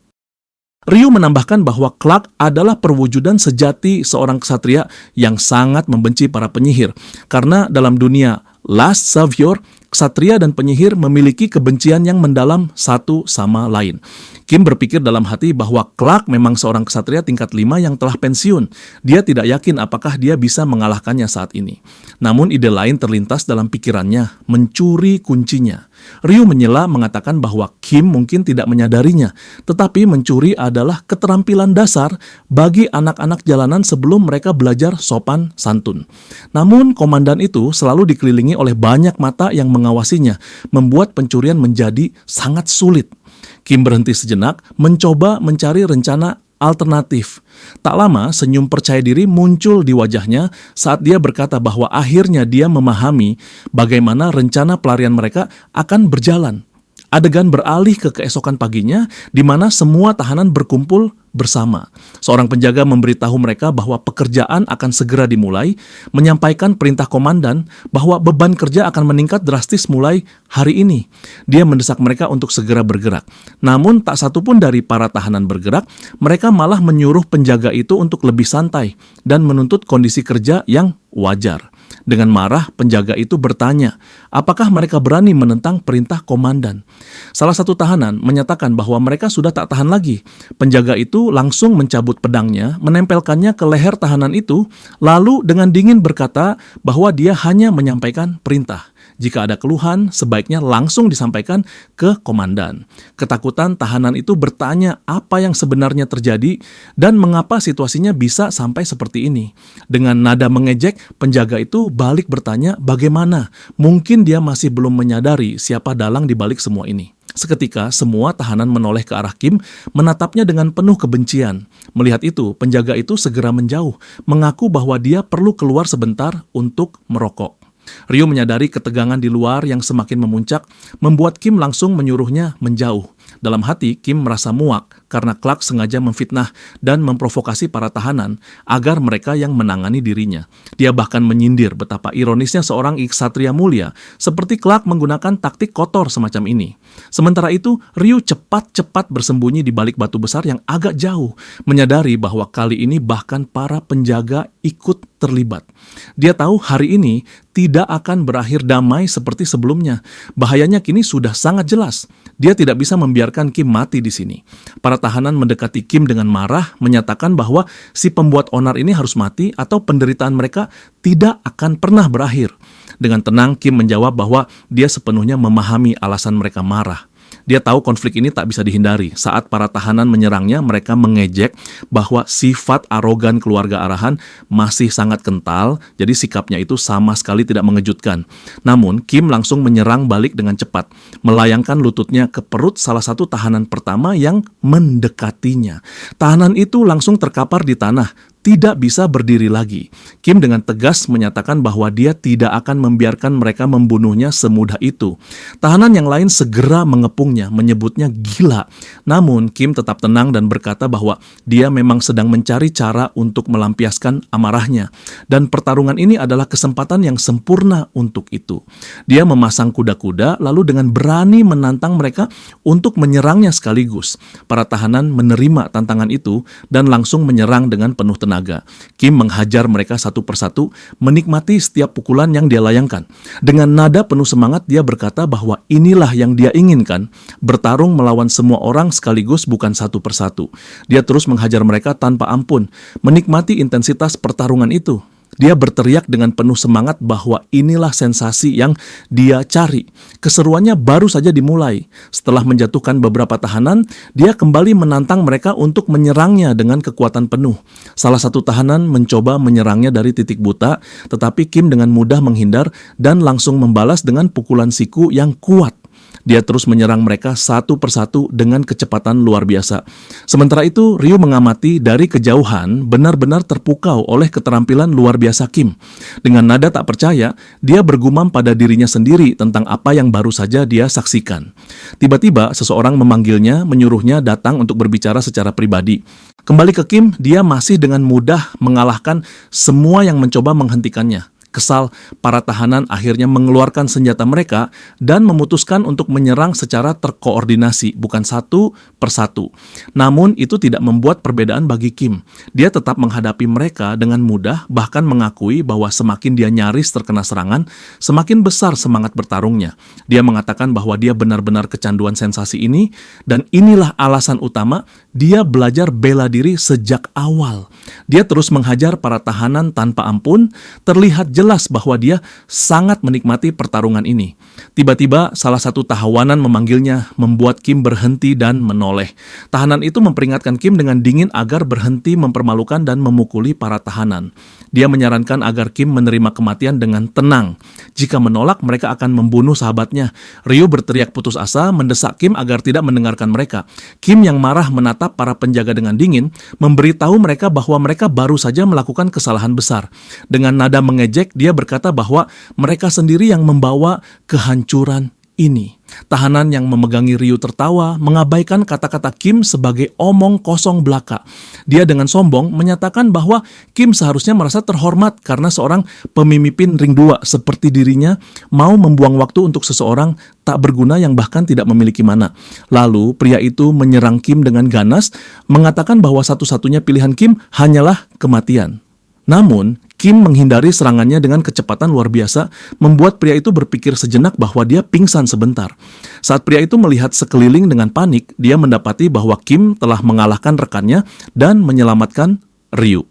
Ryu menambahkan bahwa Clark adalah perwujudan sejati seorang ksatria yang sangat membenci para penyihir. Karena dalam dunia Last Savior, ksatria dan penyihir memiliki kebencian yang mendalam satu sama lain. Kim berpikir dalam hati bahwa Clark memang seorang ksatria tingkat 5 yang telah pensiun. Dia tidak yakin apakah dia bisa mengalahkannya saat ini. Namun ide lain terlintas dalam pikirannya, mencuri kuncinya. Ryu menyela mengatakan bahwa Kim mungkin tidak menyadarinya, tetapi mencuri adalah keterampilan dasar bagi anak-anak jalanan sebelum mereka belajar sopan santun. Namun komandan itu selalu dikelilingi oleh banyak mata yang mengawasinya, membuat pencurian menjadi sangat sulit. Kim berhenti sejenak, mencoba mencari rencana alternatif. Tak lama, senyum percaya diri muncul di wajahnya saat dia berkata bahwa akhirnya dia memahami bagaimana rencana pelarian mereka akan berjalan. Adegan beralih ke keesokan paginya, di mana semua tahanan berkumpul bersama. Seorang penjaga memberitahu mereka bahwa pekerjaan akan segera dimulai, menyampaikan perintah komandan bahwa beban kerja akan meningkat drastis mulai hari ini. Dia mendesak mereka untuk segera bergerak. Namun tak satu pun dari para tahanan bergerak, mereka malah menyuruh penjaga itu untuk lebih santai dan menuntut kondisi kerja yang wajar. Dengan marah, penjaga itu bertanya, apakah mereka berani menentang perintah komandan. Salah satu tahanan menyatakan bahwa mereka sudah tak tahan lagi. Penjaga itu langsung mencabut pedangnya, menempelkannya ke leher tahanan itu, lalu dengan dingin berkata bahwa dia hanya menyampaikan perintah. Jika ada keluhan, sebaiknya langsung disampaikan ke komandan. Ketakutan tahanan itu bertanya apa yang sebenarnya terjadi dan mengapa situasinya bisa sampai seperti ini. Dengan nada mengejek, penjaga itu balik bertanya bagaimana. Mungkin dia masih belum menyadari siapa dalang di balik semua ini. Seketika, semua tahanan menoleh ke arah Kim, menatapnya dengan penuh kebencian. Melihat itu, penjaga itu segera menjauh, mengaku bahwa dia perlu keluar sebentar untuk merokok. Ryu menyadari ketegangan di luar yang semakin memuncak, membuat Kim langsung menyuruhnya menjauh. Dalam hati, Kim merasa muak karena Clark sengaja memfitnah dan memprovokasi para tahanan agar mereka yang menangani dirinya. Dia bahkan menyindir betapa ironisnya seorang ksatria mulia seperti Clark menggunakan taktik kotor semacam ini. Sementara itu, Ryu cepat-cepat bersembunyi di balik batu besar yang agak jauh, menyadari bahwa kali ini bahkan para penjaga ikut terlibat. Dia tahu hari ini tidak akan berakhir damai seperti sebelumnya. Bahayanya kini sudah sangat jelas. Dia tidak bisa membiarkan Kim mati di sini. Para tahanan mendekati Kim dengan marah, menyatakan bahwa si pembuat onar ini harus mati atau penderitaan mereka tidak akan pernah berakhir. Dengan tenang, Kim menjawab bahwa dia sepenuhnya memahami alasan mereka marah. Dia tahu konflik ini tak bisa dihindari. Saat para tahanan menyerangnya, mereka mengejek bahwa sifat arogan keluarga arahan masih sangat kental, jadi sikapnya itu sama sekali tidak mengejutkan. Namun, Kim langsung menyerang balik dengan cepat, melayangkan lututnya ke perut salah satu tahanan pertama yang mendekatinya. Tahanan itu langsung terkapar di tanah, tidak bisa berdiri lagi. Kim dengan tegas menyatakan bahwa dia tidak akan membiarkan mereka membunuhnya semudah itu. Tahanan yang lain segera mengepungnya, menyebutnya gila. Namun, Kim tetap tenang dan berkata bahwa dia memang sedang mencari cara untuk melampiaskan amarahnya. Dan pertarungan ini adalah kesempatan yang sempurna untuk itu. Dia memasang kuda-kuda, lalu dengan berani menantang mereka untuk menyerangnya sekaligus. Para tahanan menerima tantangan itu dan langsung menyerang dengan penuh tenaga. Kim menghajar mereka satu persatu, menikmati setiap pukulan yang dia layangkan. Dengan nada penuh semangat, dia berkata bahwa inilah yang dia inginkan, bertarung melawan semua orang sekaligus bukan satu persatu. Dia terus menghajar mereka tanpa ampun, menikmati intensitas pertarungan itu. Dia berteriak dengan penuh semangat bahwa inilah sensasi yang dia cari. Keseruannya baru saja dimulai. Setelah menjatuhkan beberapa tahanan, dia kembali menantang mereka untuk menyerangnya dengan kekuatan penuh. Salah satu tahanan mencoba menyerangnya dari titik buta, tetapi Kim dengan mudah menghindar dan langsung membalas dengan pukulan siku yang kuat. Dia terus menyerang mereka satu persatu dengan kecepatan luar biasa. Sementara itu, Ryu mengamati dari kejauhan, benar-benar terpukau oleh keterampilan luar biasa Kim. Dengan nada tak percaya, dia bergumam pada dirinya sendiri tentang apa yang baru saja dia saksikan. Tiba-tiba, seseorang memanggilnya, menyuruhnya datang untuk berbicara secara pribadi. Kembali ke Kim, dia masih dengan mudah mengalahkan semua yang mencoba menghentikannya. Kesal, para tahanan akhirnya mengeluarkan senjata mereka dan memutuskan untuk menyerang secara terkoordinasi, bukan satu persatu. Namun itu tidak membuat perbedaan bagi Kim. Dia tetap menghadapi mereka dengan mudah, bahkan mengakui bahwa semakin dia nyaris terkena serangan, semakin besar semangat bertarungnya. Dia mengatakan bahwa dia benar-benar kecanduan sensasi ini, dan inilah alasan utama dia belajar bela diri sejak awal. Dia terus menghajar para tahanan tanpa ampun, terlihat jelas bahwa dia sangat menikmati pertarungan ini. Tiba-tiba salah satu tahanan memanggilnya, membuat Kim berhenti dan menoleh. Tahanan itu memperingatkan Kim dengan dingin agar berhenti mempermalukan dan memukuli para tahanan. Dia menyarankan agar Kim menerima kematian dengan tenang. Jika menolak, mereka akan membunuh sahabatnya. Ryu berteriak putus asa, mendesak Kim agar tidak mendengarkan mereka. Kim yang marah menatap para penjaga dengan dingin, memberitahu mereka bahwa mereka baru saja melakukan kesalahan besar. Dengan nada mengejek, dia berkata bahwa mereka sendiri yang membawa kehancuran ini. Tahanan yang memegangi Ryu tertawa, mengabaikan kata-kata Kim sebagai omong kosong belaka. Dia dengan sombong menyatakan bahwa Kim seharusnya merasa terhormat karena seorang pemimpin ring 2 seperti dirinya mau membuang waktu untuk seseorang tak berguna yang bahkan tidak memiliki mana. Lalu pria itu menyerang Kim dengan ganas, mengatakan bahwa satu-satunya pilihan Kim hanyalah kematian. Namun, Kim menghindari serangannya dengan kecepatan luar biasa, membuat pria itu berpikir sejenak bahwa dia pingsan sebentar. Saat pria itu melihat sekeliling dengan panik, dia mendapati bahwa Kim telah mengalahkan rekannya dan menyelamatkan Ryu.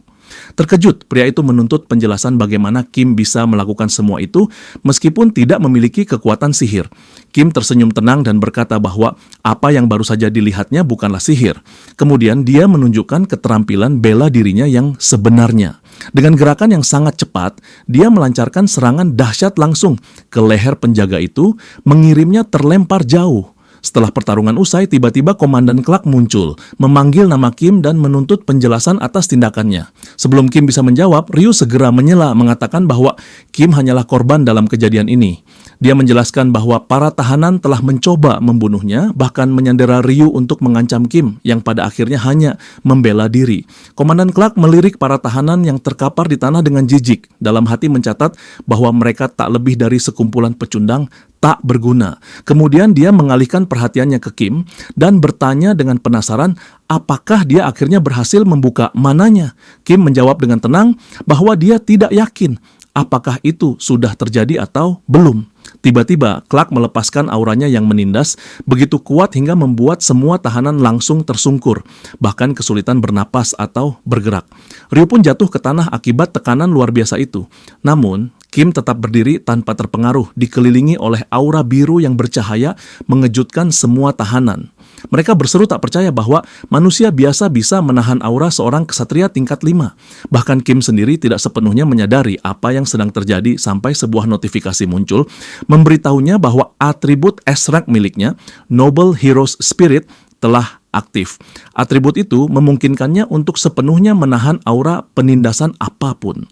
Terkejut, pria itu menuntut penjelasan bagaimana Kim bisa melakukan semua itu meskipun tidak memiliki kekuatan sihir. Kim tersenyum tenang dan berkata bahwa apa yang baru saja dilihatnya bukanlah sihir. Kemudian dia menunjukkan keterampilan bela dirinya yang sebenarnya. Dengan gerakan yang sangat cepat, dia melancarkan serangan dahsyat langsung ke leher penjaga itu, mengirimnya terlempar jauh. Setelah pertarungan usai, tiba-tiba Komandan Clark muncul, memanggil nama Kim dan menuntut penjelasan atas tindakannya. Sebelum Kim bisa menjawab, Ryu segera menyela mengatakan bahwa Kim hanyalah korban dalam kejadian ini. Dia menjelaskan bahwa para tahanan telah mencoba membunuhnya, bahkan menyandera Ryu untuk mengancam Kim, yang pada akhirnya hanya membela diri. Komandan Clark melirik para tahanan yang terkapar di tanah dengan jijik, dalam hati mencatat bahwa mereka tak lebih dari sekumpulan pecundang tak berguna. Kemudian dia mengalihkan perhatiannya ke Kim dan bertanya dengan penasaran apakah dia akhirnya berhasil membuka mananya. Kim menjawab dengan tenang bahwa dia tidak yakin apakah itu sudah terjadi atau belum. Tiba-tiba, Clark melepaskan auranya yang menindas begitu kuat hingga membuat semua tahanan langsung tersungkur, bahkan kesulitan bernapas atau bergerak. Ryu pun jatuh ke tanah akibat tekanan luar biasa itu. Namun, Kim tetap berdiri tanpa terpengaruh, dikelilingi oleh aura biru yang bercahaya mengejutkan semua tahanan. Mereka berseru tak percaya bahwa manusia biasa bisa menahan aura seorang ksatria tingkat 5. Bahkan Kim sendiri tidak sepenuhnya menyadari apa yang sedang terjadi sampai sebuah notifikasi muncul, memberitahunya bahwa atribut S-rank miliknya, Noble Heroes Spirit, telah aktif. Atribut itu memungkinkannya untuk sepenuhnya menahan aura penindasan apapun.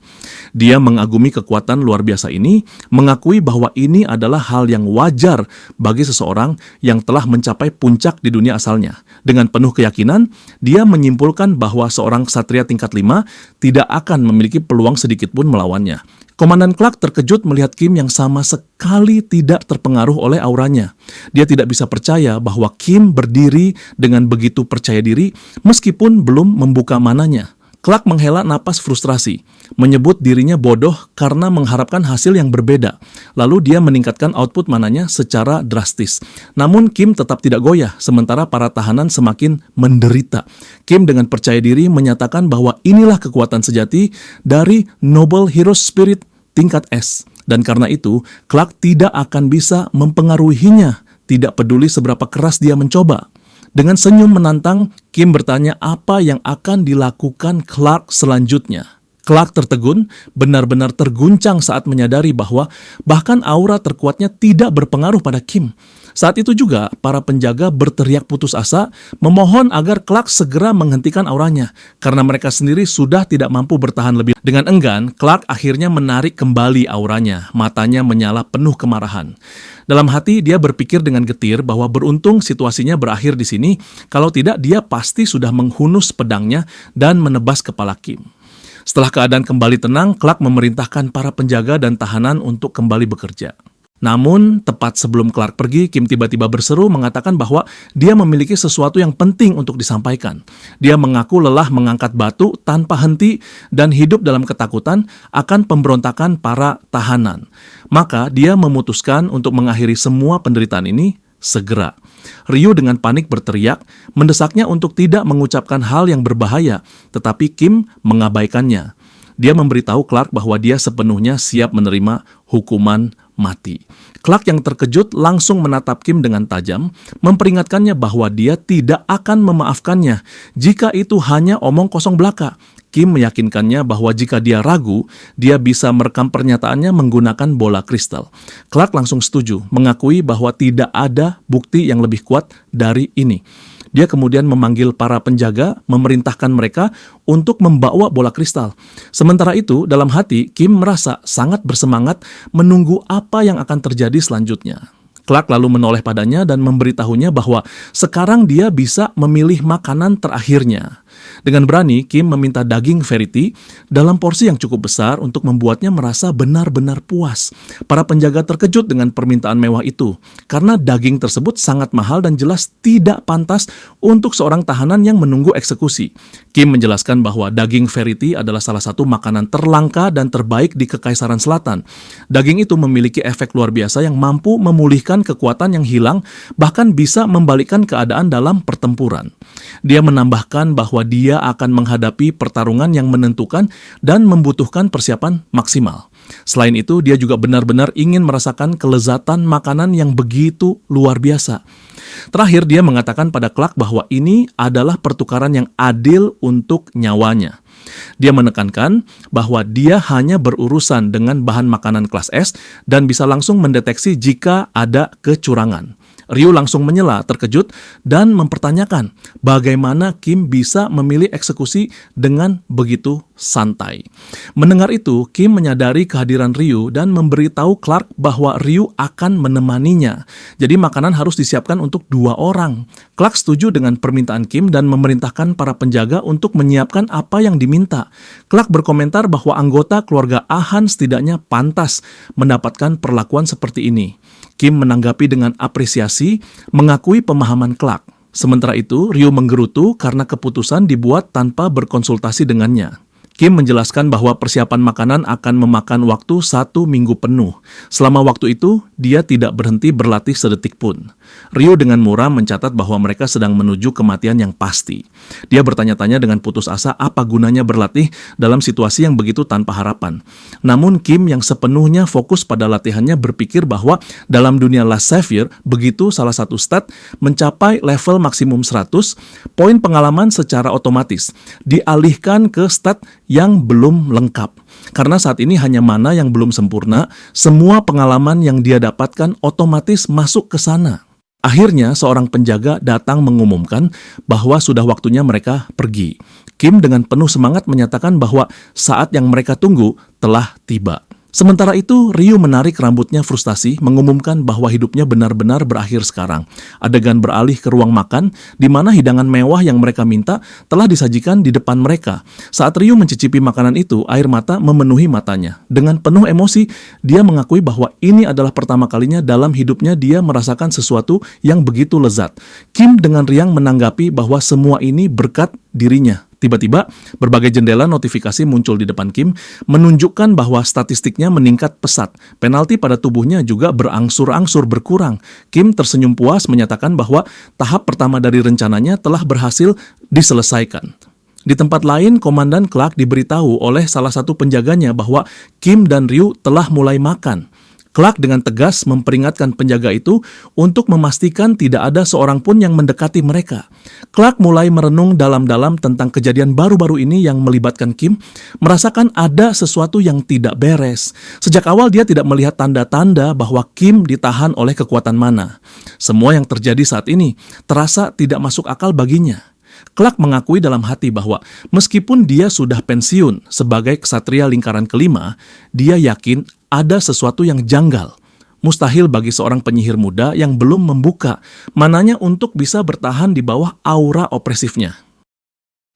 Dia mengagumi kekuatan luar biasa ini, mengakui bahwa ini adalah hal yang wajar bagi seseorang yang telah mencapai puncak di dunia asalnya. Dengan penuh keyakinan, dia menyimpulkan bahwa seorang ksatria tingkat 5 tidak akan memiliki peluang sedikit pun melawannya. Komandan Clark terkejut melihat Kim yang sama sekali tidak terpengaruh oleh auranya. Dia tidak bisa percaya bahwa Kim berdiri dengan begitu percaya diri meskipun belum membuka mananya. Clark menghela napas frustrasi, menyebut dirinya bodoh karena mengharapkan hasil yang berbeda. Lalu dia meningkatkan output mananya secara drastis. Namun Kim tetap tidak goyah, sementara para tahanan semakin menderita. Kim dengan percaya diri menyatakan bahwa inilah kekuatan sejati dari Noble Heroes Spirit tingkat S. Dan karena itu, Clark tidak akan bisa mempengaruhinya, tidak peduli seberapa keras dia mencoba. Dengan senyum menantang, Kim bertanya apa yang akan dilakukan Clark selanjutnya. Clark tertegun, benar-benar terguncang saat menyadari bahwa bahkan aura terkuatnya tidak berpengaruh pada Kim. Saat itu juga, para penjaga berteriak putus asa, memohon agar Clark segera menghentikan auranya, karena mereka sendiri sudah tidak mampu bertahan lebih. Dengan enggan, Clark akhirnya menarik kembali auranya, matanya menyala penuh kemarahan. Dalam hati, dia berpikir dengan getir bahwa beruntung situasinya berakhir di sini, kalau tidak dia pasti sudah menghunus pedangnya dan menebas kepala Kim. Setelah keadaan kembali tenang, Clark memerintahkan para penjaga dan tahanan untuk kembali bekerja. Namun, tepat sebelum Clark pergi, Kim tiba-tiba berseru mengatakan bahwa dia memiliki sesuatu yang penting untuk disampaikan. Dia mengaku lelah mengangkat batu tanpa henti dan hidup dalam ketakutan akan pemberontakan para tahanan. Maka dia memutuskan untuk mengakhiri semua penderitaan ini segera. Ryu dengan panik berteriak, mendesaknya untuk tidak mengucapkan hal yang berbahaya, tetapi Kim mengabaikannya. Dia memberitahu Clark bahwa dia sepenuhnya siap menerima hukuman mati. Clark yang terkejut langsung menatap Kim dengan tajam, memperingatkannya bahwa dia tidak akan memaafkannya jika itu hanya omong kosong belaka. Kim meyakinkannya bahwa jika dia ragu, dia bisa merekam pernyataannya menggunakan bola kristal. Clark langsung setuju, mengakui bahwa tidak ada bukti yang lebih kuat dari ini. Dia kemudian memanggil para penjaga, memerintahkan mereka untuk membawa bola kristal. Sementara itu, dalam hati, Kim merasa sangat bersemangat menunggu apa yang akan terjadi selanjutnya. Clark lalu menoleh padanya dan memberitahunya bahwa sekarang dia bisa memilih makanan terakhirnya. Dengan berani, Kim meminta daging Verity dalam porsi yang cukup besar untuk membuatnya merasa benar-benar puas. Para penjaga terkejut dengan permintaan mewah itu, karena daging tersebut sangat mahal dan jelas tidak pantas untuk seorang tahanan yang menunggu eksekusi. Kim menjelaskan bahwa daging Verity adalah salah satu makanan terlangka dan terbaik di Kekaisaran Selatan. Daging itu memiliki efek luar biasa yang mampu memulihkan kekuatan yang hilang, bahkan bisa membalikkan keadaan dalam pertempuran. Dia menambahkan bahwa dia akan menghadapi pertarungan yang menentukan dan membutuhkan persiapan maksimal. Selain itu, dia juga benar-benar ingin merasakan kelezatan makanan yang begitu luar biasa. Terakhir, dia mengatakan pada Clark bahwa ini adalah pertukaran yang adil untuk nyawanya. Dia menekankan bahwa dia hanya berurusan dengan bahan makanan kelas S dan bisa langsung mendeteksi jika ada kecurangan. Ryu langsung menyela, terkejut, dan mempertanyakan bagaimana Kim bisa memilih eksekusi dengan begitu santai. Mendengar itu, Kim menyadari kehadiran Ryu dan memberitahu Clark bahwa Ryu akan menemaninya. Jadi makanan harus disiapkan untuk 2 orang. Clark setuju dengan permintaan Kim dan memerintahkan para penjaga untuk menyiapkan apa yang diminta. Clark berkomentar bahwa anggota keluarga Ahan setidaknya pantas mendapatkan perlakuan seperti ini. Kim menanggapi dengan apresiasi, mengakui pemahaman Clark. Sementara itu, Ryu menggerutu karena keputusan dibuat tanpa berkonsultasi dengannya. Kim menjelaskan bahwa persiapan makanan akan memakan waktu 1 minggu penuh. Selama waktu itu, dia tidak berhenti berlatih sedetik pun. Ryu dengan muram mencatat bahwa mereka sedang menuju kematian yang pasti. Dia bertanya-tanya dengan putus asa apa gunanya berlatih dalam situasi yang begitu tanpa harapan. Namun Kim yang sepenuhnya fokus pada latihannya berpikir bahwa dalam dunia Last Savior, begitu salah satu stat mencapai level maksimum 100, poin pengalaman secara otomatis dialihkan ke stat yang belum lengkap. Karena saat ini hanya mana yang belum sempurna, semua pengalaman yang dia dapatkan otomatis masuk ke sana. Akhirnya, seorang penjaga datang mengumumkan bahwa sudah waktunya mereka pergi. Kim dengan penuh semangat menyatakan bahwa saat yang mereka tunggu telah tiba. Sementara itu, Ryu menarik rambutnya frustasi, mengumumkan bahwa hidupnya benar-benar berakhir sekarang. Adegan beralih ke ruang makan, di mana hidangan mewah yang mereka minta telah disajikan di depan mereka. Saat Ryu mencicipi makanan itu, air mata memenuhi matanya. Dengan penuh emosi, dia mengakui bahwa ini adalah pertama kalinya dalam hidupnya dia merasakan sesuatu yang begitu lezat. Kim dengan riang menanggapi bahwa semua ini berkat dirinya. Tiba-tiba, berbagai jendela notifikasi muncul di depan Kim, menunjukkan bahwa statistiknya meningkat pesat. Penalti pada tubuhnya juga berangsur-angsur berkurang. Kim tersenyum puas menyatakan bahwa tahap pertama dari rencananya telah berhasil diselesaikan. Di tempat lain, Komandan Clark diberitahu oleh salah satu penjaganya bahwa Kim dan Ryu telah mulai makan. Clark dengan tegas memperingatkan penjaga itu untuk memastikan tidak ada seorang pun yang mendekati mereka. Clark mulai merenung dalam-dalam tentang kejadian baru-baru ini yang melibatkan Kim, merasakan ada sesuatu yang tidak beres. Sejak awal dia tidak melihat tanda-tanda bahwa Kim ditahan oleh kekuatan mana. Semua yang terjadi saat ini terasa tidak masuk akal baginya. Clark mengakui dalam hati bahwa meskipun dia sudah pensiun sebagai ksatria lingkaran kelima, dia yakin ada sesuatu yang janggal. Mustahil bagi seorang penyihir muda yang belum membuka mananya untuk bisa bertahan di bawah aura opresifnya.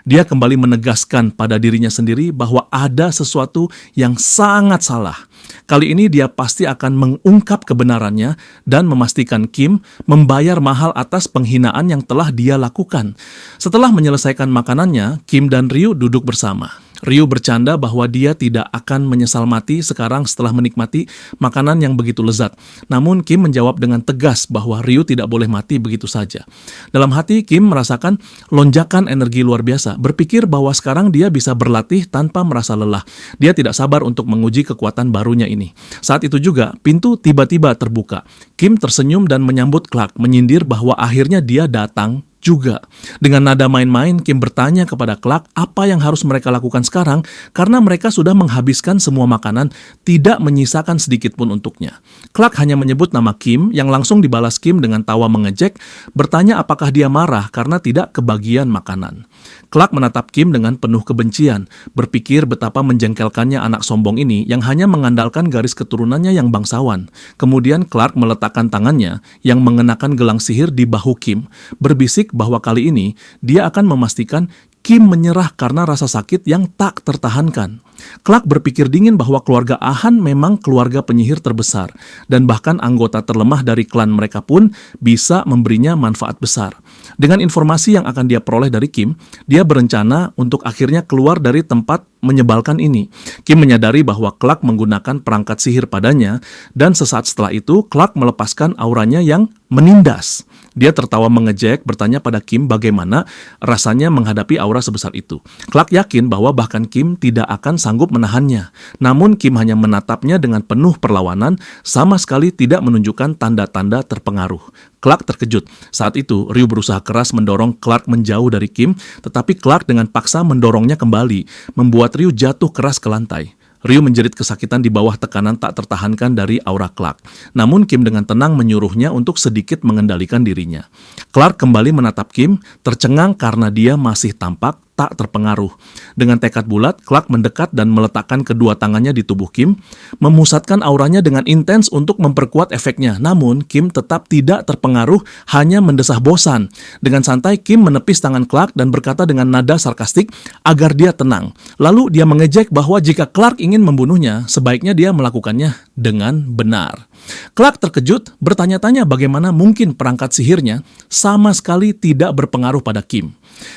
Dia kembali menegaskan pada dirinya sendiri bahwa ada sesuatu yang sangat salah. Kali ini dia pasti akan mengungkap kebenarannya dan memastikan Kim membayar mahal atas penghinaan yang telah dia lakukan. Setelah menyelesaikan makanannya, Kim dan Ryu duduk bersama. Ryu bercanda bahwa dia tidak akan menyesal mati sekarang setelah menikmati makanan yang begitu lezat. Namun Kim menjawab dengan tegas bahwa Ryu tidak boleh mati begitu saja. Dalam hati, Kim merasakan lonjakan energi luar biasa, berpikir bahwa sekarang dia bisa berlatih tanpa merasa lelah. Dia tidak sabar untuk menguji kekuatan barunya ini. Saat itu juga, pintu tiba-tiba terbuka. Kim tersenyum dan menyambut Clark, menyindir bahwa akhirnya dia datang juga. Dengan nada main-main, Kim bertanya kepada Clark apa yang harus mereka lakukan sekarang karena mereka sudah menghabiskan semua makanan, tidak menyisakan sedikit pun untuknya. Clark hanya menyebut nama Kim yang langsung dibalas Kim dengan tawa mengejek, bertanya apakah dia marah karena tidak kebagian makanan. Clark menatap Kim dengan penuh kebencian, berpikir betapa menjengkelkannya anak sombong ini yang hanya mengandalkan garis keturunannya yang bangsawan. Kemudian Clark meletakkan tangannya yang mengenakan gelang sihir di bahu Kim, berbisik bahwa kali ini dia akan memastikan Kim menyerah karena rasa sakit yang tak tertahankan. Clark berpikir dingin bahwa keluarga Ahan memang keluarga penyihir terbesar, dan bahkan anggota terlemah dari klan mereka pun bisa memberinya manfaat besar. Dengan informasi yang akan dia peroleh dari Kim, dia berencana untuk akhirnya keluar dari tempat menyebalkan ini. Kim menyadari bahwa Clark menggunakan perangkat sihir padanya, dan sesaat setelah itu Clark melepaskan auranya yang menindas. Dia tertawa mengejek, bertanya pada Kim bagaimana rasanya menghadapi aura sebesar itu. Clark yakin bahwa bahkan Kim tidak akan sanggup menahannya. Namun Kim hanya menatapnya dengan penuh perlawanan, sama sekali tidak menunjukkan tanda-tanda terpengaruh. Clark terkejut. Saat itu, Ryu berusaha keras mendorong Clark menjauh dari Kim, tetapi Clark dengan paksa mendorongnya kembali, membuat Ryu jatuh keras ke lantai. Ryu menjerit kesakitan di bawah tekanan tak tertahankan dari aura Clark. Namun Kim dengan tenang menyuruhnya untuk sedikit mengendalikan dirinya. Clark kembali menatap Kim, tercengang karena dia masih tampak tak terpengaruh. Dengan tekad bulat, Clark mendekat dan meletakkan kedua tangannya di tubuh Kim, memusatkan auranya dengan intens untuk memperkuat efeknya. Namun, Kim tetap tidak terpengaruh, hanya mendesah bosan. Dengan santai, Kim menepis tangan Clark dan berkata dengan nada sarkastik agar dia tenang. Lalu dia mengejek bahwa jika Clark ingin membunuhnya, sebaiknya dia melakukannya dengan benar. Clark terkejut, bertanya-tanya bagaimana mungkin perangkat sihirnya sama sekali tidak berpengaruh pada Kim.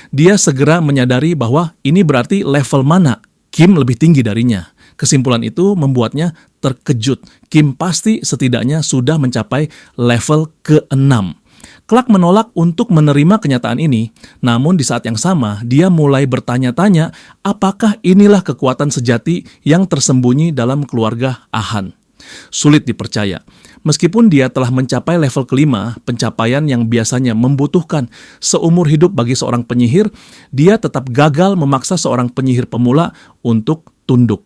Dia segera menyadari bahwa ini berarti level mana Kim lebih tinggi darinya. Kesimpulan itu membuatnya terkejut. Kim pasti setidaknya sudah mencapai level ke-6. Clark menolak untuk menerima kenyataan ini, namun di saat yang sama dia mulai bertanya-tanya apakah inilah kekuatan sejati yang tersembunyi dalam keluarga Ahan. Sulit dipercaya. Meskipun dia telah mencapai level ke-5, pencapaian yang biasanya membutuhkan seumur hidup bagi seorang penyihir, dia tetap gagal memaksa seorang penyihir pemula untuk tunduk.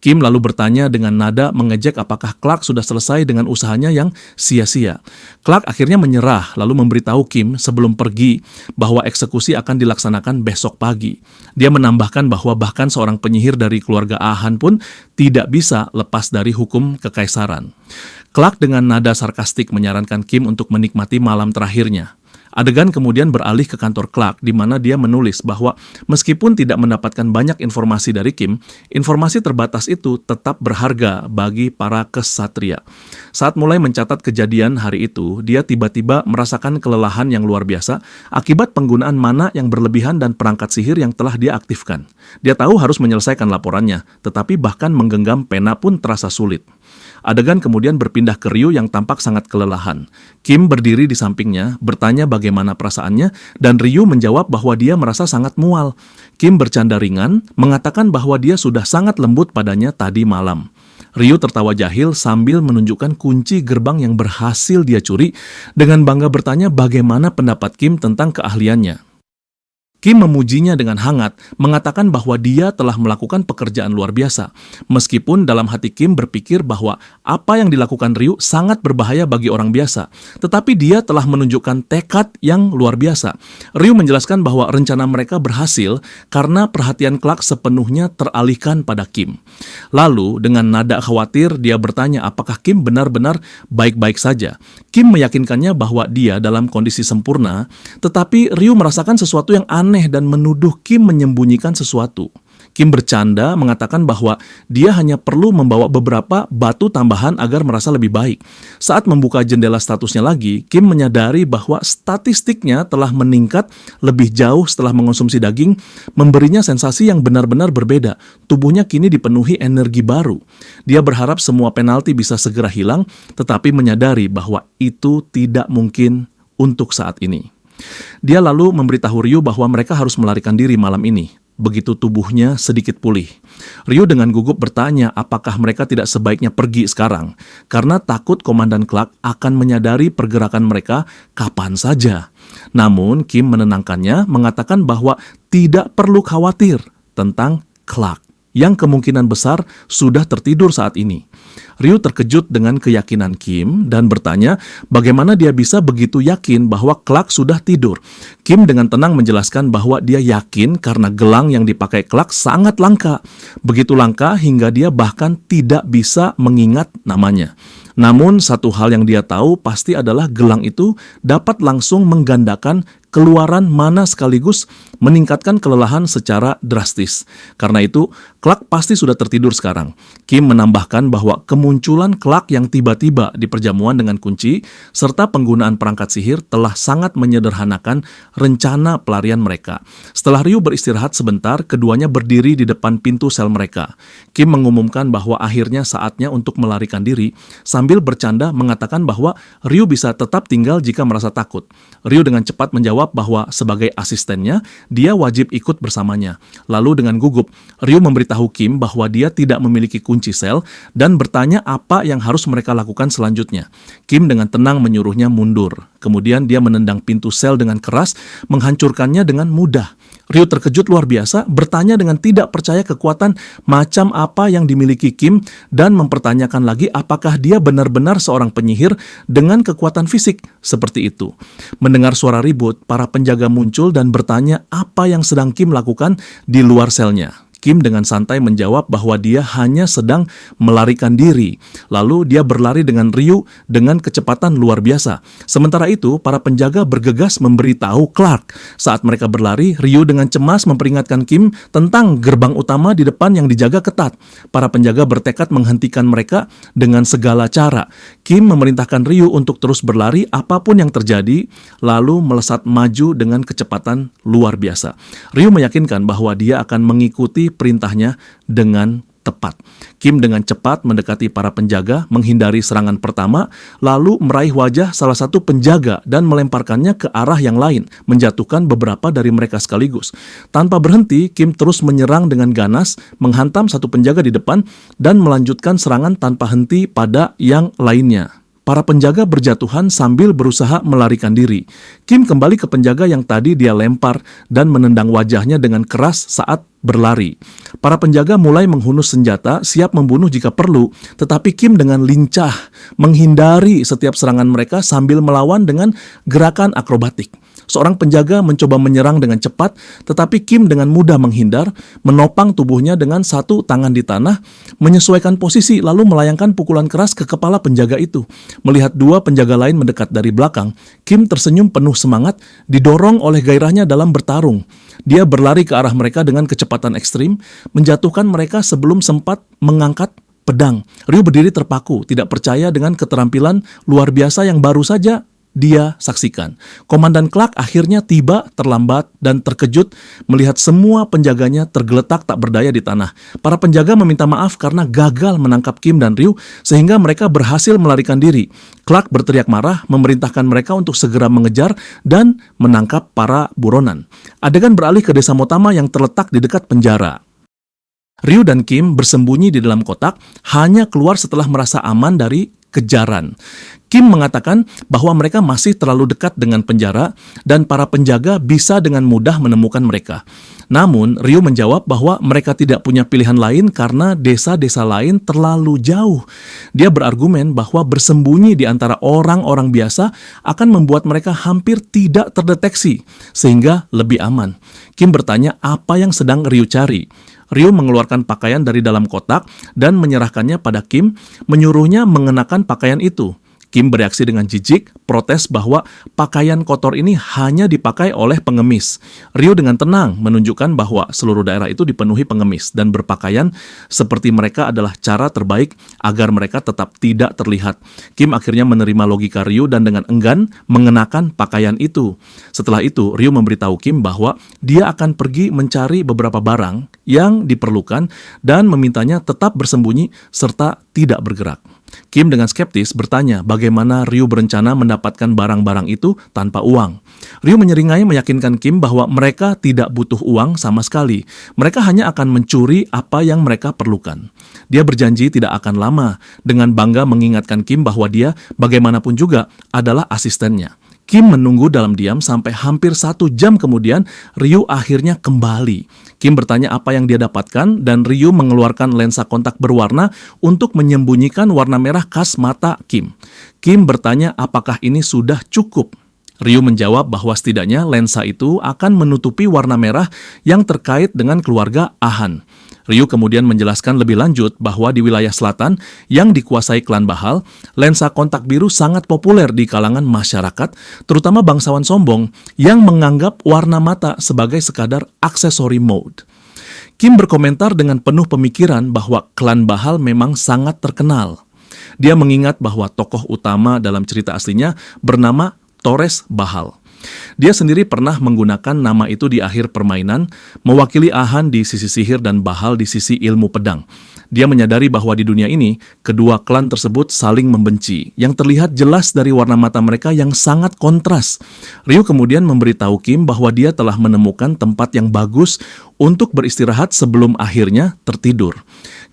Kim lalu bertanya dengan nada mengejek apakah Clark sudah selesai dengan usahanya yang sia-sia. Clark akhirnya menyerah lalu memberitahu Kim sebelum pergi bahwa eksekusi akan dilaksanakan besok pagi. Dia menambahkan bahwa bahkan seorang penyihir dari keluarga Ahan pun tidak bisa lepas dari hukum kekaisaran. Clark dengan nada sarkastik menyarankan Kim untuk menikmati malam terakhirnya. Adegan kemudian beralih ke kantor Clark, di mana dia menulis bahwa meskipun tidak mendapatkan banyak informasi dari Kim, informasi terbatas itu tetap berharga bagi para kesatria. Saat mulai mencatat kejadian hari itu, dia tiba-tiba merasakan kelelahan yang luar biasa akibat penggunaan mana yang berlebihan dan perangkat sihir yang telah dia aktifkan. Dia tahu harus menyelesaikan laporannya, tetapi bahkan menggenggam pena pun terasa sulit. Adegan kemudian berpindah ke Ryu yang tampak sangat kelelahan. Kim berdiri di sampingnya, bertanya bagaimana perasaannya, dan Ryu menjawab bahwa dia merasa sangat mual. Kim bercanda ringan, mengatakan bahwa dia sudah sangat lembut padanya tadi malam. Ryu tertawa jahil sambil menunjukkan kunci gerbang yang berhasil dia curi, dengan bangga bertanya bagaimana pendapat Kim tentang keahliannya. Kim memujinya dengan hangat, mengatakan bahwa dia telah melakukan pekerjaan luar biasa. Meskipun dalam hati Kim berpikir bahwa apa yang dilakukan Ryu sangat berbahaya bagi orang biasa, tetapi dia telah menunjukkan tekad yang luar biasa. Ryu menjelaskan bahwa rencana mereka berhasil karena perhatian Clark sepenuhnya teralihkan pada Kim. Lalu, dengan nada khawatir, dia bertanya apakah Kim benar-benar baik-baik saja. Kim meyakinkannya bahwa dia dalam kondisi sempurna, tetapi Ryu merasakan sesuatu yang aneh dan menuduh Kim menyembunyikan sesuatu. Kim bercanda mengatakan bahwa dia hanya perlu membawa beberapa batu tambahan agar merasa lebih baik. Saat membuka jendela statusnya lagi, Kim menyadari bahwa statistiknya telah meningkat lebih jauh setelah mengonsumsi daging, memberinya sensasi yang benar-benar berbeda. Tubuhnya kini dipenuhi energi baru. Dia berharap semua penalti bisa segera hilang, tetapi menyadari bahwa itu tidak mungkin untuk saat ini. Dia lalu memberitahu Ryu bahwa mereka harus melarikan diri malam ini, begitu tubuhnya sedikit pulih. Ryu dengan gugup bertanya apakah mereka tidak sebaiknya pergi sekarang, karena takut Komandan Clark akan menyadari pergerakan mereka kapan saja. Namun Kim menenangkannya, mengatakan bahwa tidak perlu khawatir tentang Clark, yang kemungkinan besar sudah tertidur saat ini. Ryu terkejut dengan keyakinan Kim dan bertanya bagaimana dia bisa begitu yakin bahwa Clark sudah tidur. Kim dengan tenang menjelaskan bahwa dia yakin karena gelang yang dipakai Clark sangat langka. Begitu langka hingga dia bahkan tidak bisa mengingat namanya. Namun satu hal yang dia tahu pasti adalah gelang itu dapat langsung menggandakan keluaran mana sekaligus meningkatkan kelelahan secara drastis. Karena itu, Clark pasti sudah tertidur sekarang. Kim menambahkan bahwa kemunculan Clark yang tiba-tiba di perjamuan dengan kunci, serta penggunaan perangkat sihir telah sangat menyederhanakan rencana pelarian mereka. Setelah Ryu beristirahat sebentar, keduanya berdiri di depan pintu sel mereka. Kim mengumumkan bahwa akhirnya saatnya untuk melarikan diri, sambil bercanda mengatakan bahwa Ryu bisa tetap tinggal jika merasa takut. Ryu dengan cepat menjawab bahwa sebagai asistennya, dia wajib ikut bersamanya. Lalu dengan gugup, Ryu memberitahu Kim bahwa dia tidak memiliki kunci sel dan bertanya apa yang harus mereka lakukan selanjutnya. Kim dengan tenang menyuruhnya mundur. Kemudian dia menendang pintu sel dengan keras, menghancurkannya dengan mudah. Ryu terkejut luar biasa, bertanya dengan tidak percaya kekuatan macam apa yang dimiliki Kim, dan mempertanyakan lagi apakah dia benar-benar seorang penyihir dengan kekuatan fisik seperti itu. Mendengar suara ribut, para penjaga muncul dan bertanya apa yang sedang Kim lakukan di luar selnya. Kim dengan santai menjawab bahwa dia hanya sedang melarikan diri. Lalu dia berlari dengan Ryu dengan kecepatan luar biasa. Sementara itu, para penjaga bergegas memberitahu Clark. Saat mereka berlari, Ryu dengan cemas memperingatkan Kim tentang gerbang utama di depan yang dijaga ketat. Para penjaga bertekad menghentikan mereka dengan segala cara. Kim memerintahkan Ryu untuk terus berlari apapun yang terjadi, lalu melesat maju dengan kecepatan luar biasa. Ryu meyakinkan bahwa dia akan mengikuti perintahnya dengan tepat. Kim dengan cepat mendekati para penjaga, menghindari serangan pertama, lalu meraih wajah salah satu penjaga dan melemparkannya ke arah yang lain, menjatuhkan beberapa dari mereka sekaligus. Tanpa berhenti, Kim terus menyerang dengan ganas, menghantam satu penjaga di depan, dan melanjutkan serangan tanpa henti pada yang lainnya. Para penjaga berjatuhan sambil berusaha melarikan diri. Kim kembali ke penjaga yang tadi dia lempar dan menendang wajahnya dengan keras saat berlari. Para penjaga mulai menghunus senjata, siap membunuh jika perlu, tetapi Kim dengan lincah menghindari setiap serangan mereka sambil melawan dengan gerakan akrobatik. Seorang penjaga mencoba menyerang dengan cepat, tetapi Kim dengan mudah menghindar, menopang tubuhnya dengan satu tangan di tanah, menyesuaikan posisi lalu melayangkan pukulan keras ke kepala penjaga itu. Melihat dua penjaga lain mendekat dari belakang, Kim tersenyum penuh semangat, didorong oleh gairahnya dalam bertarung. Dia berlari ke arah mereka dengan kecepatan ekstrim, menjatuhkan mereka sebelum sempat mengangkat pedang. Ryu berdiri terpaku, tidak percaya dengan keterampilan luar biasa yang baru saja dia saksikan. Komandan Clark akhirnya tiba terlambat dan terkejut melihat semua penjaganya tergeletak tak berdaya di tanah. Para penjaga meminta maaf karena gagal menangkap Kim dan Ryu sehingga mereka berhasil melarikan diri. Clark berteriak marah, memerintahkan mereka untuk segera mengejar dan menangkap para buronan. Adegan beralih ke desa Motama yang terletak di dekat penjara. Ryu dan Kim bersembunyi di dalam kotak, hanya keluar setelah merasa aman dari kejaran. Kim mengatakan bahwa mereka masih terlalu dekat dengan penjara dan para penjaga bisa dengan mudah menemukan mereka. Namun, Ryu menjawab bahwa mereka tidak punya pilihan lain karena desa-desa lain terlalu jauh. Dia berargumen bahwa bersembunyi di antara orang-orang biasa akan membuat mereka hampir tidak terdeteksi, sehingga lebih aman. Kim bertanya apa yang sedang Ryu cari. Ryu mengeluarkan pakaian dari dalam kotak dan menyerahkannya pada Kim, menyuruhnya mengenakan pakaian itu. Kim bereaksi dengan jijik, protes bahwa pakaian kotor ini hanya dipakai oleh pengemis. Ryu dengan tenang menunjukkan bahwa seluruh daerah itu dipenuhi pengemis dan berpakaian seperti mereka adalah cara terbaik agar mereka tetap tidak terlihat. Kim akhirnya menerima logika Ryu dan dengan enggan mengenakan pakaian itu. Setelah itu, Ryu memberitahu Kim bahwa dia akan pergi mencari beberapa barang yang diperlukan dan memintanya tetap bersembunyi serta tidak bergerak. Kim dengan skeptis bertanya bagaimana Ryu berencana mendapatkan barang-barang itu tanpa uang. Ryu menyeringai meyakinkan Kim bahwa mereka tidak butuh uang sama sekali. Mereka hanya akan mencuri apa yang mereka perlukan. Dia berjanji tidak akan lama, dengan bangga mengingatkan Kim bahwa dia bagaimanapun juga adalah asistennya. Kim menunggu dalam diam sampai hampir 1 jam kemudian Ryu akhirnya kembali. Kim bertanya apa yang dia dapatkan dan Ryu mengeluarkan lensa kontak berwarna untuk menyembunyikan warna merah khas mata Kim. Kim bertanya apakah ini sudah cukup. Ryu menjawab bahwa setidaknya lensa itu akan menutupi warna merah yang terkait dengan keluarga Ahan. Ryu kemudian menjelaskan lebih lanjut bahwa di wilayah selatan yang dikuasai klan Bahal, lensa kontak biru sangat populer di kalangan masyarakat, terutama bangsawan sombong yang menganggap warna mata sebagai sekadar aksesori mode. Kim berkomentar dengan penuh pemikiran bahwa klan Bahal memang sangat terkenal. Dia mengingat bahwa tokoh utama dalam cerita aslinya bernama Torres Bahal. Dia sendiri pernah menggunakan nama itu di akhir permainan, mewakili Ahan di sisi sihir dan Bahal di sisi ilmu pedang. Dia menyadari bahwa di dunia ini, kedua klan tersebut saling membenci, yang terlihat jelas dari warna mata mereka yang sangat kontras. Ryu kemudian memberitahu Kim bahwa dia telah menemukan tempat yang bagus untuk beristirahat sebelum akhirnya tertidur.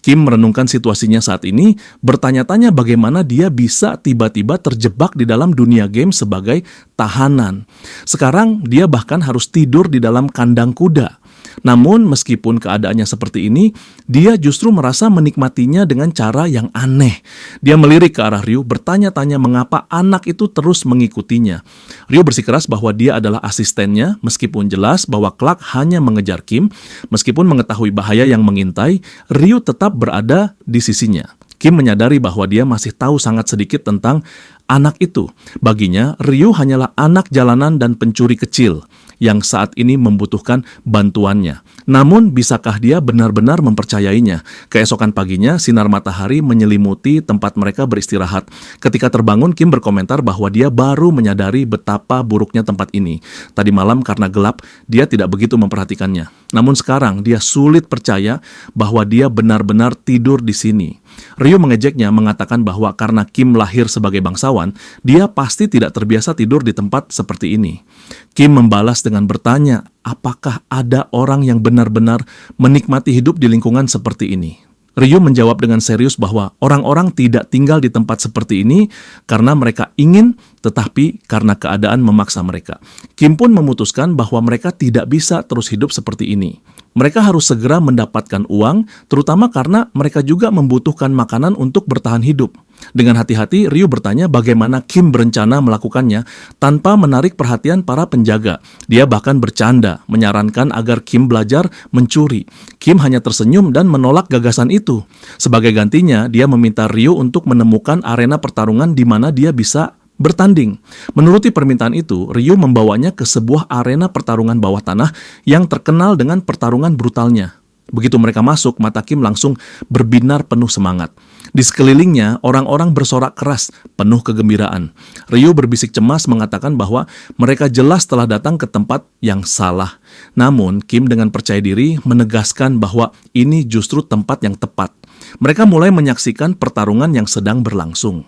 Kim merenungkan situasinya saat ini, bertanya-tanya bagaimana dia bisa tiba-tiba terjebak di dalam dunia game sebagai tahanan. Sekarang dia bahkan harus tidur di dalam kandang kuda. Namun meskipun keadaannya seperti ini, dia justru merasa menikmatinya dengan cara yang aneh. Dia melirik ke arah Ryu, bertanya-tanya mengapa anak itu terus mengikutinya. Ryu bersikeras bahwa dia adalah asistennya, meskipun jelas bahwa Clark hanya mengejar Kim. Meskipun mengetahui bahaya yang mengintai, Ryu tetap berada di sisinya. Kim menyadari bahwa dia masih tahu sangat sedikit tentang anak itu. Baginya, Ryu hanyalah anak jalanan dan pencuri kecil yang saat ini membutuhkan bantuannya. Namun, bisakah dia benar-benar mempercayainya? Keesokan paginya, sinar matahari menyelimuti tempat mereka beristirahat. Ketika terbangun, Kim berkomentar bahwa dia baru menyadari betapa buruknya tempat ini. Tadi malam karena gelap, dia tidak begitu memperhatikannya. Namun sekarang, dia sulit percaya bahwa dia benar-benar tidur di sini. Ryu mengejeknya, mengatakan bahwa karena Kim lahir sebagai bangsawan, dia pasti tidak terbiasa tidur di tempat seperti ini. Kim membalas dengan bertanya, apakah ada orang yang benar-benar menikmati hidup di lingkungan seperti ini? Ryu menjawab dengan serius bahwa orang-orang tidak tinggal di tempat seperti ini karena mereka ingin, tetapi karena keadaan memaksa mereka. Kim pun memutuskan bahwa mereka tidak bisa terus hidup seperti ini. Mereka harus segera mendapatkan uang, terutama karena mereka juga membutuhkan makanan untuk bertahan hidup. Dengan hati-hati, Ryu bertanya bagaimana Kim berencana melakukannya tanpa menarik perhatian para penjaga. Dia bahkan bercanda, menyarankan agar Kim belajar mencuri. Kim hanya tersenyum dan menolak gagasan itu. Sebagai gantinya, dia meminta Ryu untuk menemukan arena pertarungan di mana dia bisa bertanding. Menuruti permintaan itu, Ryu membawanya ke sebuah arena pertarungan bawah tanah yang terkenal dengan pertarungan brutalnya. Begitu mereka masuk, mata Kim langsung berbinar penuh semangat. Di sekelilingnya, orang-orang bersorak keras, penuh kegembiraan. Ryu berbisik cemas mengatakan bahwa mereka jelas telah datang ke tempat yang salah. Namun, Kim dengan percaya diri menegaskan bahwa ini justru tempat yang tepat. Mereka mulai menyaksikan pertarungan yang sedang berlangsung.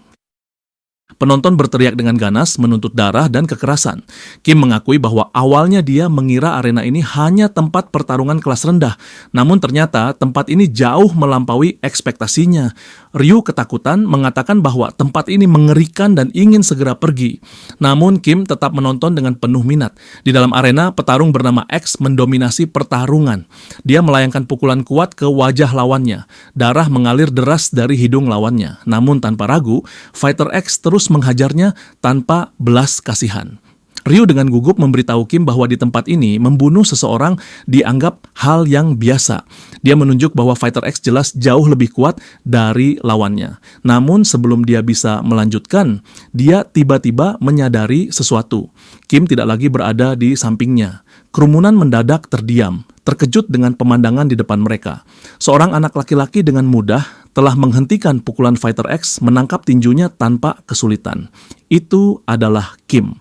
Penonton berteriak dengan ganas, menuntut darah dan kekerasan. Kim mengakui bahwa awalnya dia mengira arena ini hanya tempat pertarungan kelas rendah. Namun ternyata tempat ini jauh melampaui ekspektasinya. Ryu ketakutan mengatakan bahwa tempat ini mengerikan dan ingin segera pergi. Namun Kim tetap menonton dengan penuh minat. Di dalam arena, petarung bernama X mendominasi pertarungan. Dia melayangkan pukulan kuat ke wajah lawannya. Darah mengalir deras dari hidung lawannya. Namun tanpa ragu, Fighter X terus menghajarnya tanpa belas kasihan. Ryu dengan gugup memberitahu Kim bahwa di tempat ini membunuh seseorang dianggap hal yang biasa. Dia menunjuk bahwa Fighter X jelas jauh lebih kuat dari lawannya. Namun sebelum dia bisa melanjutkan, dia tiba-tiba menyadari sesuatu. Kim tidak lagi berada di sampingnya. Kerumunan mendadak terdiam, terkejut dengan pemandangan di depan mereka. Seorang anak laki-laki dengan mudah telah menghentikan pukulan Fighter X, menangkap tinjunya tanpa kesulitan. Itu adalah Kim.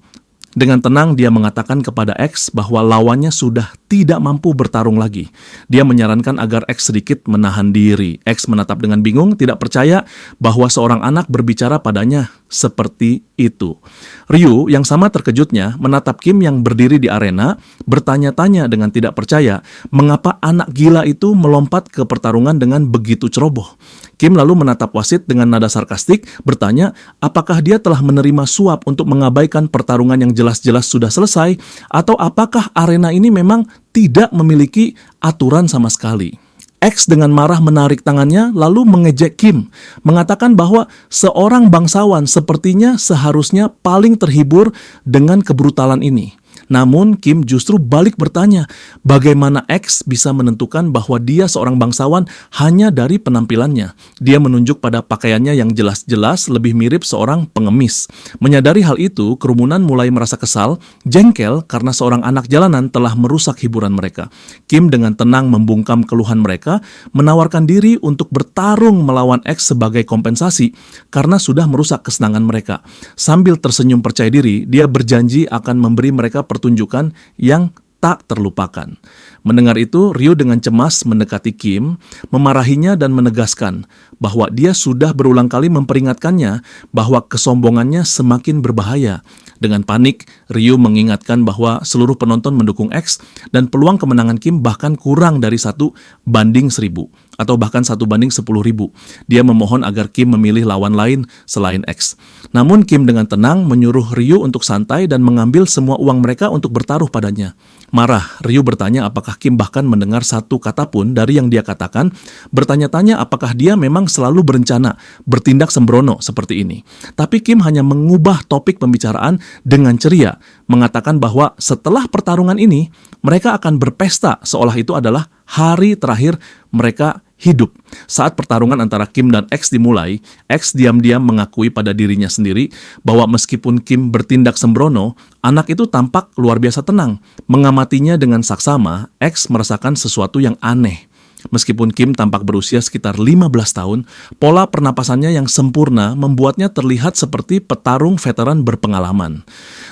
Dengan tenang dia mengatakan kepada X bahwa lawannya sudah tidak mampu bertarung lagi. Dia menyarankan agar X sedikit menahan diri. X menatap dengan bingung, tidak percaya bahwa seorang anak berbicara padanya seperti itu. Ryu yang sama terkejutnya menatap Kim yang berdiri di arena, bertanya-tanya dengan tidak percaya mengapa anak gila itu melompat ke pertarungan dengan begitu ceroboh. Kim lalu menatap wasit dengan nada sarkastik, bertanya apakah dia telah menerima suap untuk mengabaikan pertarungan yang jelas-jelas sudah selesai, atau apakah arena ini memang tidak memiliki aturan sama sekali. X dengan marah menarik tangannya lalu mengejek Kim, mengatakan bahwa seorang bangsawan sepertinya seharusnya paling terhibur dengan kebrutalan ini. Namun Kim justru balik bertanya, bagaimana X bisa menentukan bahwa dia seorang bangsawan hanya dari penampilannya. Dia menunjuk pada pakaiannya yang jelas-jelas lebih mirip seorang pengemis. Menyadari hal itu, kerumunan mulai merasa kesal, jengkel karena seorang anak jalanan telah merusak hiburan mereka. Kim dengan tenang membungkam keluhan mereka, menawarkan diri untuk bertarung melawan X sebagai kompensasi karena sudah merusak kesenangan mereka. Sambil tersenyum percaya diri, dia berjanji akan memberi mereka pertunjukan yang tak terlupakan. Mendengar itu, Ryu dengan cemas mendekati Kim, memarahinya dan menegaskan bahwa dia sudah berulang kali memperingatkannya bahwa kesombongannya semakin berbahaya. Dengan panik, Ryu mengingatkan bahwa seluruh penonton mendukung X dan peluang kemenangan Kim bahkan kurang dari 1:1000 atau bahkan 1:10.000. Dia memohon agar Kim memilih lawan lain selain X. Namun Kim dengan tenang menyuruh Ryu untuk santai dan mengambil semua uang mereka untuk bertaruh padanya. Marah, Ryu bertanya apakah Kim bahkan mendengar satu kata pun dari yang dia katakan, bertanya-tanya apakah dia memang selalu berencana bertindak sembrono seperti ini. Tapi Kim hanya mengubah topik pembicaraan dengan ceria, mengatakan bahwa setelah pertarungan ini, mereka akan berpesta seolah itu adalah hari terakhir mereka hidup. Saat pertarungan antara Kim dan X dimulai, X diam-diam mengakui pada dirinya sendiri bahwa meskipun Kim bertindak sembrono, anak itu tampak luar biasa tenang. Mengamatinya dengan saksama, X merasakan sesuatu yang aneh. Meskipun Kim tampak berusia sekitar 15 tahun, pola pernapasannya yang sempurna membuatnya terlihat seperti petarung veteran berpengalaman.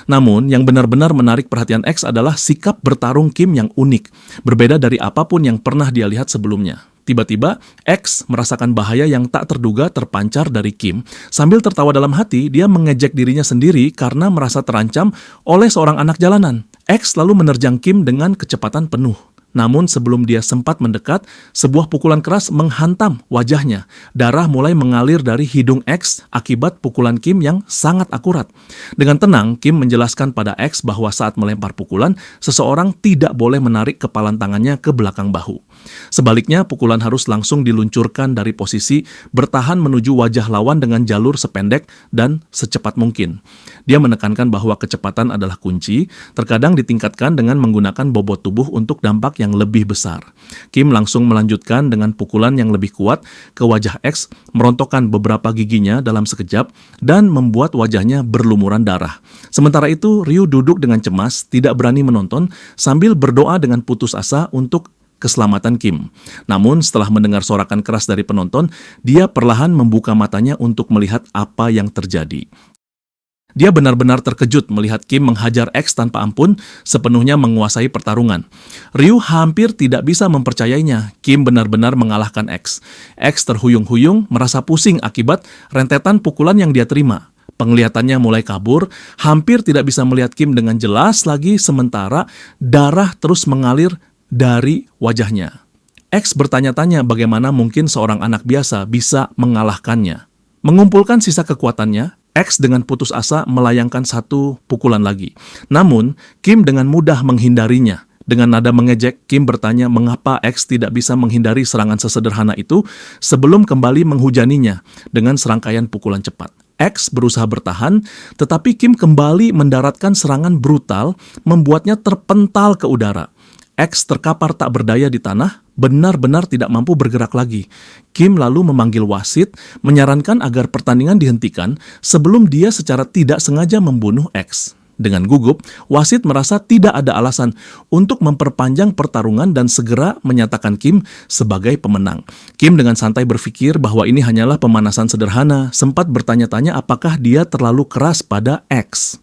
Namun, yang benar-benar menarik perhatian X adalah sikap bertarung Kim yang unik, berbeda dari apapun yang pernah dia lihat sebelumnya. Tiba-tiba, X merasakan bahaya yang tak terduga terpancar dari Kim. Sambil tertawa dalam hati, dia mengejek dirinya sendiri karena merasa terancam oleh seorang anak jalanan. X lalu menerjang Kim dengan kecepatan penuh. Namun sebelum dia sempat mendekat, sebuah pukulan keras menghantam wajahnya. Darah mulai mengalir dari hidung X akibat pukulan Kim yang sangat akurat. Dengan tenang, Kim menjelaskan pada X bahwa saat melempar pukulan, seseorang tidak boleh menarik kepalan tangannya ke belakang bahu. Sebaliknya, pukulan harus langsung diluncurkan dari posisi bertahan menuju wajah lawan dengan jalur sependek dan secepat mungkin. Dia menekankan bahwa kecepatan adalah kunci, terkadang ditingkatkan dengan menggunakan bobot tubuh untuk dampak yang lebih besar. Kim langsung melanjutkan dengan pukulan yang lebih kuat ke wajah X, merontokkan beberapa giginya dalam sekejap dan membuat wajahnya berlumuran darah. Sementara itu, Ryu duduk dengan cemas, tidak berani menonton, sambil berdoa dengan putus asa untuk keselamatan Kim. Namun setelah mendengar sorakan keras dari penonton, dia perlahan membuka matanya untuk melihat apa yang terjadi. Dia benar-benar terkejut melihat Kim menghajar X tanpa ampun, sepenuhnya menguasai pertarungan. Ryu hampir tidak bisa mempercayainya. Kim benar-benar mengalahkan X. X terhuyung-huyung, merasa pusing akibat rentetan pukulan yang dia terima. Penglihatannya mulai kabur, hampir tidak bisa melihat Kim dengan jelas lagi, sementara darah terus mengalir dari wajahnya. X bertanya-tanya bagaimana mungkin seorang anak biasa bisa mengalahkannya. Mengumpulkan sisa kekuatannya, X dengan putus asa melayangkan satu pukulan lagi. Namun, Kim dengan mudah menghindarinya. Dengan nada mengejek, Kim bertanya mengapa X tidak bisa menghindari serangan sesederhana itu sebelum kembali menghujaninya dengan serangkaian pukulan cepat. X berusaha bertahan, tetapi Kim kembali mendaratkan serangan brutal, membuatnya terpental ke udara. X terkapar tak berdaya di tanah, benar-benar tidak mampu bergerak lagi. Kim lalu memanggil wasit, menyarankan agar pertandingan dihentikan sebelum dia secara tidak sengaja membunuh X. Dengan gugup, wasit merasa tidak ada alasan untuk memperpanjang pertarungan dan segera menyatakan Kim sebagai pemenang. Kim dengan santai berpikir bahwa ini hanyalah pemanasan sederhana, sempat bertanya-tanya apakah dia terlalu keras pada X.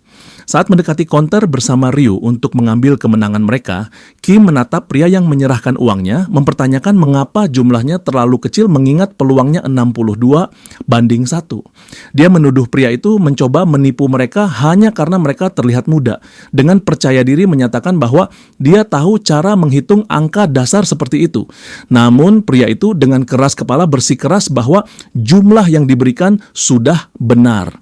Saat mendekati konter bersama Ryu untuk mengambil kemenangan mereka, Kim menatap pria yang menyerahkan uangnya, mempertanyakan mengapa jumlahnya terlalu kecil mengingat peluangnya 62-1. Dia menuduh pria itu mencoba menipu mereka hanya karena mereka terlihat muda, dengan percaya diri menyatakan bahwa dia tahu cara menghitung angka dasar seperti itu. Namun pria itu dengan keras kepala bersikeras bahwa jumlah yang diberikan sudah benar.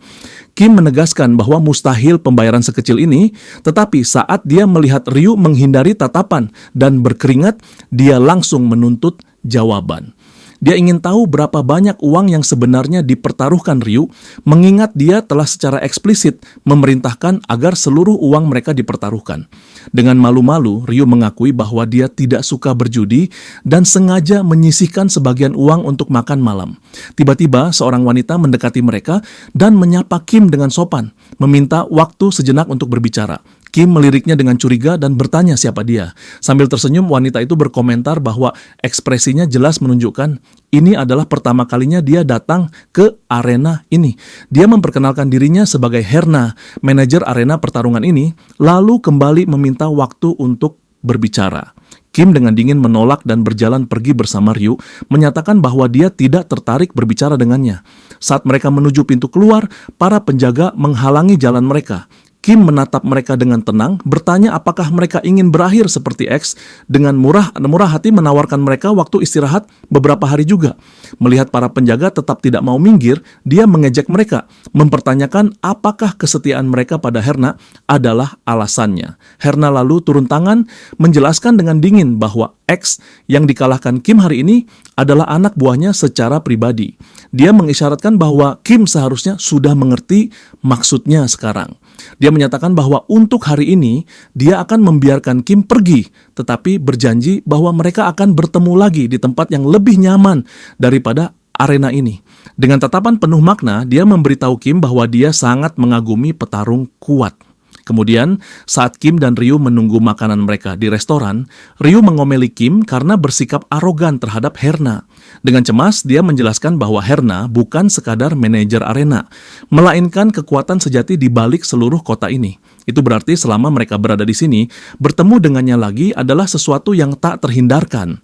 Kim menegaskan bahwa mustahil pembayaran sekecil ini, tetapi saat dia melihat Ryu menghindari tatapan dan berkeringat, dia langsung menuntut jawaban. Dia ingin tahu berapa banyak uang yang sebenarnya dipertaruhkan Ryu, mengingat dia telah secara eksplisit memerintahkan agar seluruh uang mereka dipertaruhkan. Dengan malu-malu, Ryu mengakui bahwa dia tidak suka berjudi dan sengaja menyisihkan sebagian uang untuk makan malam. Tiba-tiba, seorang wanita mendekati mereka dan menyapa Kim dengan sopan, meminta waktu sejenak untuk berbicara. Kim meliriknya dengan curiga dan bertanya siapa dia. Sambil tersenyum, wanita itu berkomentar bahwa ekspresinya jelas menunjukkan ini adalah pertama kalinya dia datang ke arena ini. Dia memperkenalkan dirinya sebagai Herna, manajer arena pertarungan ini, lalu kembali meminta waktu untuk berbicara. Kim dengan dingin menolak dan berjalan pergi bersama Ryu, menyatakan bahwa dia tidak tertarik berbicara dengannya. Saat mereka menuju pintu keluar, para penjaga menghalangi jalan mereka. Kim menatap mereka dengan tenang, bertanya apakah mereka ingin berakhir seperti X, dengan murah hati menawarkan mereka waktu istirahat beberapa hari juga. Melihat para penjaga tetap tidak mau minggir, dia mengejek mereka, mempertanyakan apakah kesetiaan mereka pada Herna adalah alasannya. Herna lalu turun tangan, menjelaskan dengan dingin bahwa X yang dikalahkan Kim hari ini adalah anak buahnya secara pribadi. Dia mengisyaratkan bahwa Kim seharusnya sudah mengerti maksudnya sekarang. Dia menyatakan bahwa untuk hari ini, dia akan membiarkan Kim pergi, tetapi berjanji bahwa mereka akan bertemu lagi di tempat yang lebih nyaman daripada arena ini. Dengan tatapan penuh makna, dia memberitahu Kim bahwa dia sangat mengagumi petarung kuat. Kemudian, saat Kim dan Ryu menunggu makanan mereka di restoran, Ryu mengomeli Kim karena bersikap arogan terhadap Herna. Dengan cemas, dia menjelaskan bahwa Herna bukan sekadar manajer arena, melainkan kekuatan sejati di balik seluruh kota ini. Itu berarti selama mereka berada di sini, bertemu dengannya lagi adalah sesuatu yang tak terhindarkan.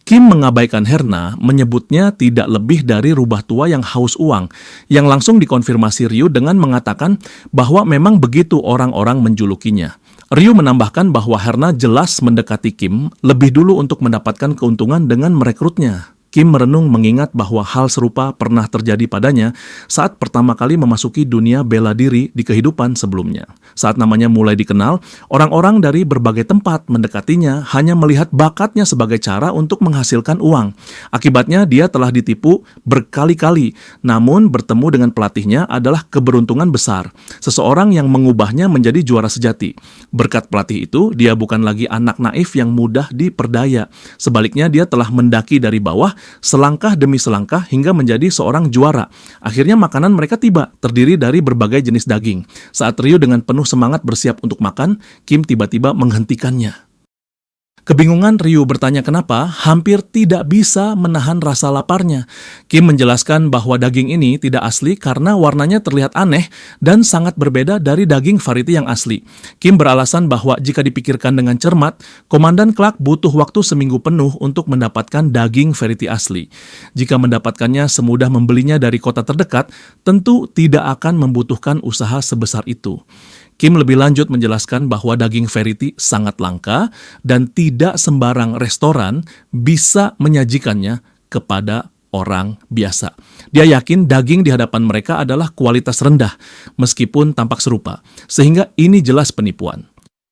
Kim mengabaikan Herna, menyebutnya tidak lebih dari rubah tua yang haus uang, yang langsung dikonfirmasi Ryu dengan mengatakan bahwa memang begitu orang-orang menjulukinya. Ryu menambahkan bahwa Herna jelas mendekati Kim lebih dulu untuk mendapatkan keuntungan dengan merekrutnya. Kim merenung mengingat bahwa hal serupa pernah terjadi padanya saat pertama kali memasuki dunia bela diri di kehidupan sebelumnya. Saat namanya mulai dikenal, orang-orang dari berbagai tempat mendekatinya hanya melihat bakatnya sebagai cara untuk menghasilkan uang. Akibatnya dia telah ditipu berkali-kali, namun bertemu dengan pelatihnya adalah keberuntungan besar. Seseorang yang mengubahnya menjadi juara sejati. Berkat pelatih itu, dia bukan lagi anak naif yang mudah diperdaya. Sebaliknya, dia telah mendaki dari bawah selangkah demi selangkah hingga menjadi seorang juara. Akhirnya makanan mereka tiba, terdiri dari berbagai jenis daging. Saat Ryu dengan penuh semangat bersiap untuk makan, Kim tiba-tiba menghentikannya. Kebingungan Ryu bertanya kenapa hampir tidak bisa menahan rasa laparnya. Kim menjelaskan bahwa daging ini tidak asli karena warnanya terlihat aneh dan sangat berbeda dari daging variety yang asli. Kim beralasan bahwa jika dipikirkan dengan cermat, Komandan Clark butuh waktu seminggu penuh untuk mendapatkan daging variety asli. Jika mendapatkannya semudah membelinya dari kota terdekat, tentu tidak akan membutuhkan usaha sebesar itu. Kim lebih lanjut menjelaskan bahwa daging variety sangat langka dan tidak sembarang restoran bisa menyajikannya kepada orang biasa. Dia yakin daging di hadapan mereka adalah kualitas rendah, meskipun tampak serupa, sehingga ini jelas penipuan.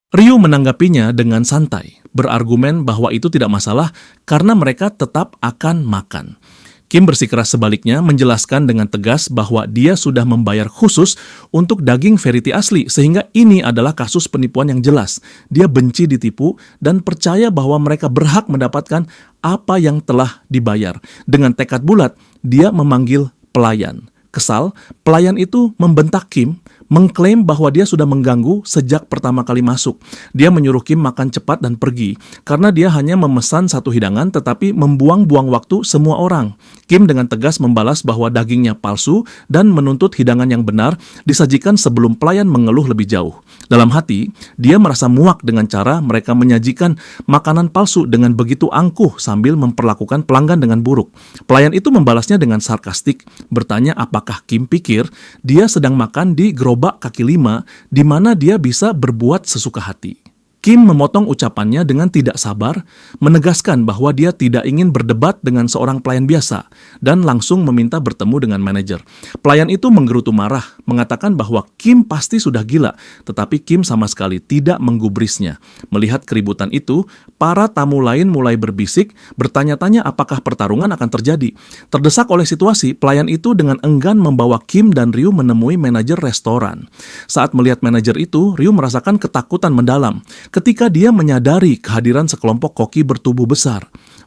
Ryu menanggapinya dengan santai, berargumen bahwa itu tidak masalah karena mereka tetap akan makan. Kim bersikeras sebaliknya menjelaskan dengan tegas bahwa dia sudah membayar khusus untuk daging variety asli, sehingga ini adalah kasus penipuan yang jelas. Dia benci ditipu dan percaya bahwa mereka berhak mendapatkan apa yang telah dibayar. Dengan tekad bulat, dia memanggil pelayan. Kesal, pelayan itu membentak Kim, mengklaim bahwa dia sudah mengganggu sejak pertama kali masuk. Dia menyuruh Kim makan cepat dan pergi, karena dia hanya memesan satu hidangan tetapi membuang-buang waktu semua orang. Kim dengan tegas membalas bahwa dagingnya palsu dan menuntut hidangan yang benar disajikan sebelum pelayan mengeluh lebih jauh. Dalam hati, dia merasa muak dengan cara mereka menyajikan makanan palsu dengan begitu angkuh sambil memperlakukan pelanggan dengan buruk. Pelayan itu membalasnya dengan sarkastik, bertanya apakah Kim pikir dia sedang makan di gerobak kaki lima di mana dia bisa berbuat sesuka hati. Kim memotong ucapannya dengan tidak sabar, menegaskan bahwa dia tidak ingin berdebat dengan seorang pelayan biasa, dan langsung meminta bertemu dengan manajer. Pelayan itu menggerutu marah, mengatakan bahwa Kim pasti sudah gila, tetapi Kim sama sekali tidak menggubrisnya. Melihat keributan itu, para tamu lain mulai berbisik, bertanya-tanya apakah pertarungan akan terjadi. Terdesak oleh situasi, pelayan itu dengan enggan membawa Kim dan Ryu menemui manajer restoran. Saat melihat manajer itu, Ryu merasakan ketakutan mendalam ketika dia menyadari kehadiran sekelompok koki bertubuh besar.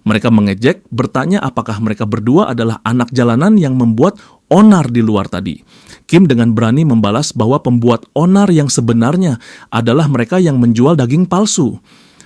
Mereka mengejek, bertanya apakah mereka berdua adalah anak jalanan yang membuat onar di luar tadi. Kim dengan berani membalas bahwa pembuat onar yang sebenarnya adalah mereka yang menjual daging palsu.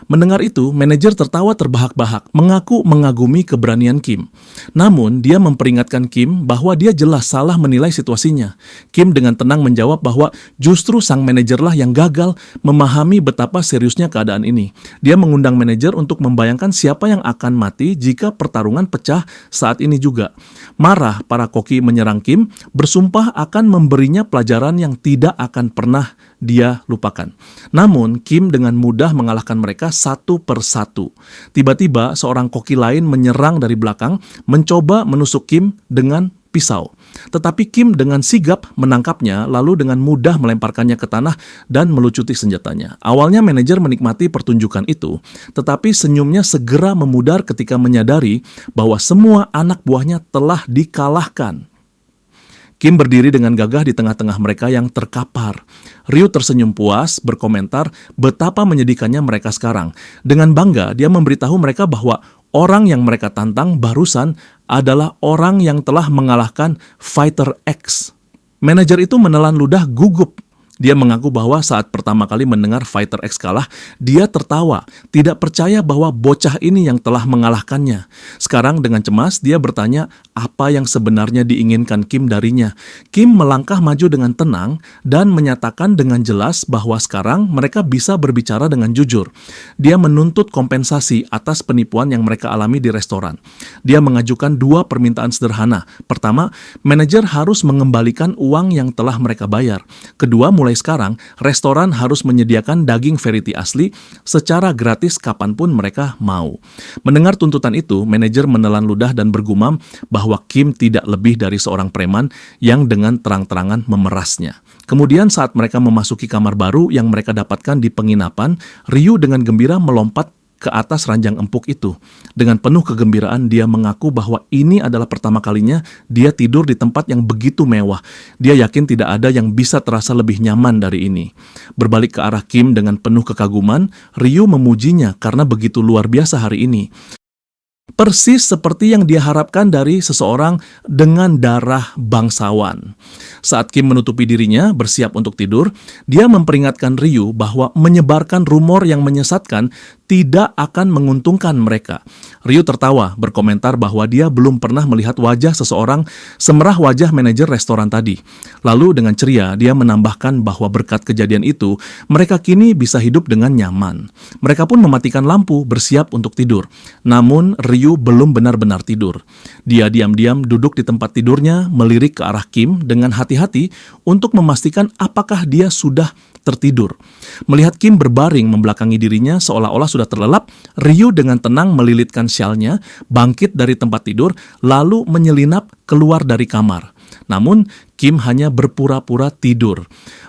Mendengar itu, manajer tertawa terbahak-bahak, mengaku mengagumi keberanian Kim. Namun, dia memperingatkan Kim bahwa dia jelas salah menilai situasinya. Kim dengan tenang menjawab bahwa justru sang manajerlah yang gagal memahami betapa seriusnya keadaan ini. Dia mengundang manajer untuk membayangkan siapa yang akan mati jika pertarungan pecah saat ini juga. Marah, para koki menyerang Kim, bersumpah akan memberinya pelajaran yang tidak akan pernah dia lupakan. Namun, Kim dengan mudah mengalahkan mereka satu per satu. Tiba-tiba, seorang koki lain menyerang dari belakang, mencoba menusuk Kim dengan pisau. Tetapi Kim dengan sigap menangkapnya, lalu dengan mudah melemparkannya ke tanah dan melucuti senjatanya. Awalnya manajer menikmati pertunjukan itu, tetapi senyumnya segera memudar ketika menyadari bahwa semua anak buahnya telah dikalahkan. Kim berdiri dengan gagah di tengah-tengah mereka yang terkapar. Ryu tersenyum puas, berkomentar betapa menyedihkannya mereka sekarang. Dengan bangga, dia memberitahu mereka bahwa orang yang mereka tantang barusan adalah orang yang telah mengalahkan Fighter X. Manajer itu menelan ludah gugup. Dia mengaku bahwa saat pertama kali mendengar Fighter X kalah, dia tertawa, tidak percaya bahwa bocah ini yang telah mengalahkannya. Sekarang dengan cemas, dia bertanya apa yang sebenarnya diinginkan Kim darinya. Kim melangkah maju dengan tenang dan menyatakan dengan jelas bahwa sekarang mereka bisa berbicara dengan jujur. Dia menuntut kompensasi atas penipuan yang mereka alami di restoran. Dia mengajukan dua permintaan sederhana. Pertama, manajer harus mengembalikan uang yang telah mereka bayar. Kedua, mulai sekarang, restoran harus menyediakan daging verity asli secara gratis kapanpun mereka mau. Mendengar tuntutan itu, manajer menelan ludah dan bergumam bahwa Kim tidak lebih dari seorang preman yang dengan terang-terangan memerasnya. Kemudian saat mereka memasuki kamar baru yang mereka dapatkan di penginapan, Ryu dengan gembira melompat ke atas ranjang empuk itu. Dengan penuh kegembiraan, dia mengaku bahwa ini adalah pertama kalinya dia tidur di tempat yang begitu mewah. Dia yakin tidak ada yang bisa terasa lebih nyaman dari ini. Berbalik ke arah Kim dengan penuh kekaguman, Ryu memujinya karena begitu luar biasa hari ini. Persis seperti yang diharapkan dari seseorang dengan darah bangsawan. Saat Kim menutupi dirinya, bersiap untuk tidur, dia memperingatkan Ryu bahwa menyebarkan rumor yang menyesatkan tidak akan menguntungkan mereka. Ryu tertawa, berkomentar bahwa dia belum pernah melihat wajah seseorang semerah wajah manajer restoran tadi. Lalu dengan ceria, dia menambahkan bahwa berkat kejadian itu, mereka kini bisa hidup dengan nyaman. Mereka pun mematikan lampu, bersiap untuk tidur. Namun, Ryu belum benar-benar tidur. Dia diam-diam duduk di tempat tidurnya, melirik ke arah Kim dengan hati-hati untuk memastikan apakah dia sudah tertidur. Melihat Kim berbaring membelakangi dirinya seolah-olah sudah terlelap, Ryu dengan tenang melilitkan syalnya, bangkit dari tempat tidur, lalu menyelinap keluar dari kamar. Namun, Kim hanya berpura-pura tidur.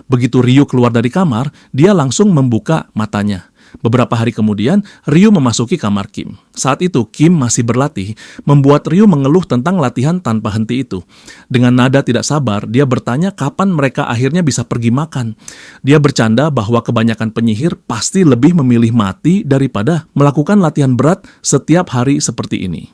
Begitu Ryu keluar dari kamar, dia langsung membuka matanya. Beberapa hari kemudian, Ryu memasuki kamar Kim. Saat itu, Kim masih berlatih, membuat Ryu mengeluh tentang latihan tanpa henti itu. Dengan nada tidak sabar, dia bertanya kapan mereka akhirnya bisa pergi makan. Dia bercanda bahwa kebanyakan penyihir pasti lebih memilih mati daripada melakukan latihan berat setiap hari seperti ini.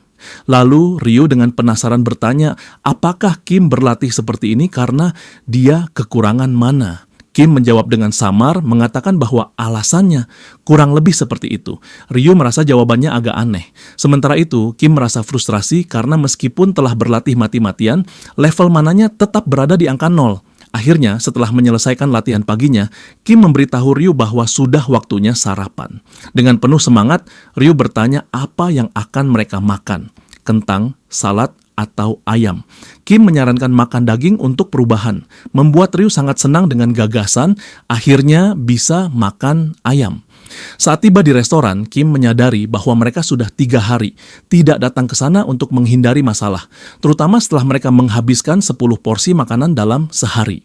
Lalu Ryu dengan penasaran bertanya, apakah Kim berlatih seperti ini karena dia kekurangan mana? Kim menjawab dengan samar, mengatakan bahwa alasannya kurang lebih seperti itu. Ryu merasa jawabannya agak aneh. Sementara itu, Kim merasa frustrasi karena meskipun telah berlatih mati-matian, level mananya tetap berada di angka 0. Akhirnya, setelah menyelesaikan latihan paginya, Kim memberitahu Ryu bahwa sudah waktunya sarapan. Dengan penuh semangat, Ryu bertanya apa yang akan mereka makan. Kentang, salad, atau ayam. Kim menyarankan makan daging untuk perubahan. Membuat Ryu sangat senang dengan gagasan, akhirnya bisa makan ayam. Saat tiba di restoran, Kim menyadari bahwa mereka sudah 3 hari tidak datang ke sana untuk menghindari masalah, terutama setelah mereka menghabiskan 10 porsi makanan dalam sehari.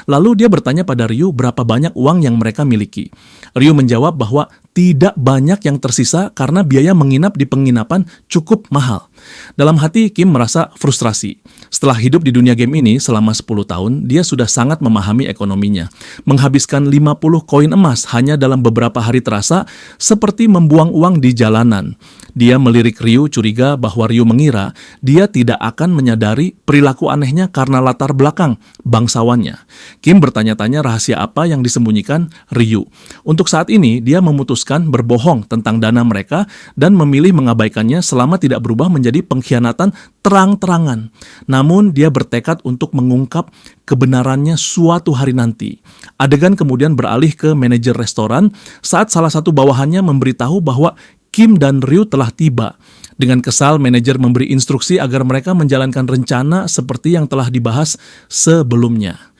Lalu dia bertanya pada Ryu berapa banyak uang yang mereka miliki. Ryu menjawab bahwa tidak banyak yang tersisa karena biaya menginap di penginapan cukup mahal. Dalam hati, Kim merasa frustrasi. Setelah hidup di dunia game ini selama 10 tahun, dia sudah sangat memahami ekonominya. Menghabiskan 50 koin emas hanya dalam beberapa hari terasa seperti membuang uang di jalanan. Dia melirik Ryu curiga bahwa Ryu mengira dia tidak akan menyadari perilaku anehnya karena latar belakang bangsawannya. Kim bertanya-tanya rahasia apa yang disembunyikan Ryu. Untuk saat ini, dia memutuskan berbohong tentang dana mereka dan memilih mengabaikannya selama tidak berubah menjadi pengkhianatan terang-terangan. Namun, dia bertekad untuk mengungkap kebenarannya suatu hari nanti. Adegan kemudian beralih ke manajer restoran saat salah satu bawahannya memberitahu bahwa Kim dan Ryu telah tiba. Dengan kesal, manajer memberi instruksi agar mereka menjalankan rencana seperti yang telah dibahas sebelumnya.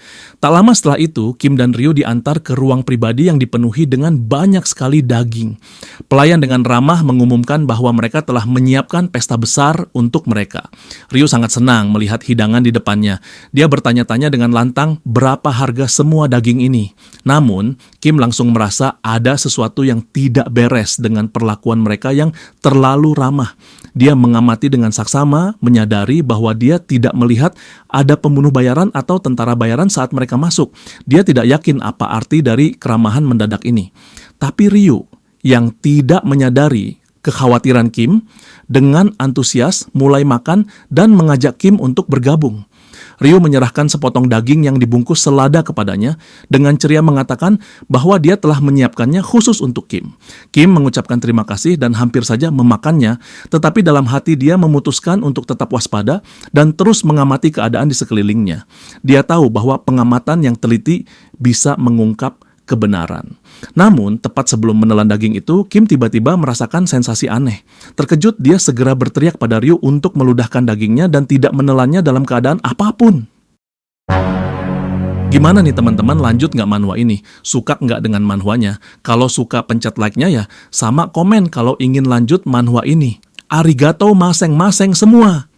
Tak lama setelah itu, Kim dan Ryu diantar ke ruang pribadi yang dipenuhi dengan banyak sekali daging. Pelayan dengan ramah mengumumkan bahwa mereka telah menyiapkan pesta besar untuk mereka. Ryu sangat senang melihat hidangan di depannya. Dia bertanya-tanya dengan lantang berapa harga semua daging ini. Namun, Kim langsung merasa ada sesuatu yang tidak beres dengan perlakuan mereka yang terlalu ramah. Dia mengamati dengan saksama, menyadari bahwa dia tidak melihat ada pembunuh bayaran atau tentara bayaran saat mereka masuk. Dia tidak yakin apa arti dari keramahan mendadak ini. Tapi Ryu yang tidak menyadari kekhawatiran Kim dengan antusias mulai makan dan mengajak Kim untuk bergabung. Ryu menyerahkan sepotong daging yang dibungkus selada kepadanya dengan ceria mengatakan bahwa dia telah menyiapkannya khusus untuk Kim. Kim mengucapkan terima kasih dan hampir saja memakannya, tetapi dalam hati dia memutuskan untuk tetap waspada dan terus mengamati keadaan di sekelilingnya. Dia tahu bahwa pengamatan yang teliti bisa mengungkap kebenaran. Namun, tepat sebelum menelan daging itu, Kim tiba-tiba merasakan sensasi aneh. Terkejut, dia segera berteriak pada Ryu untuk meludahkan dagingnya dan tidak menelannya dalam keadaan apapun. Gimana nih teman-teman, lanjut nggak manhwa ini? Suka nggak dengan manhwanya? Kalau suka pencet like-nya ya, sama komen kalau ingin lanjut manhwa ini. Arigatou maseng-maseng semua!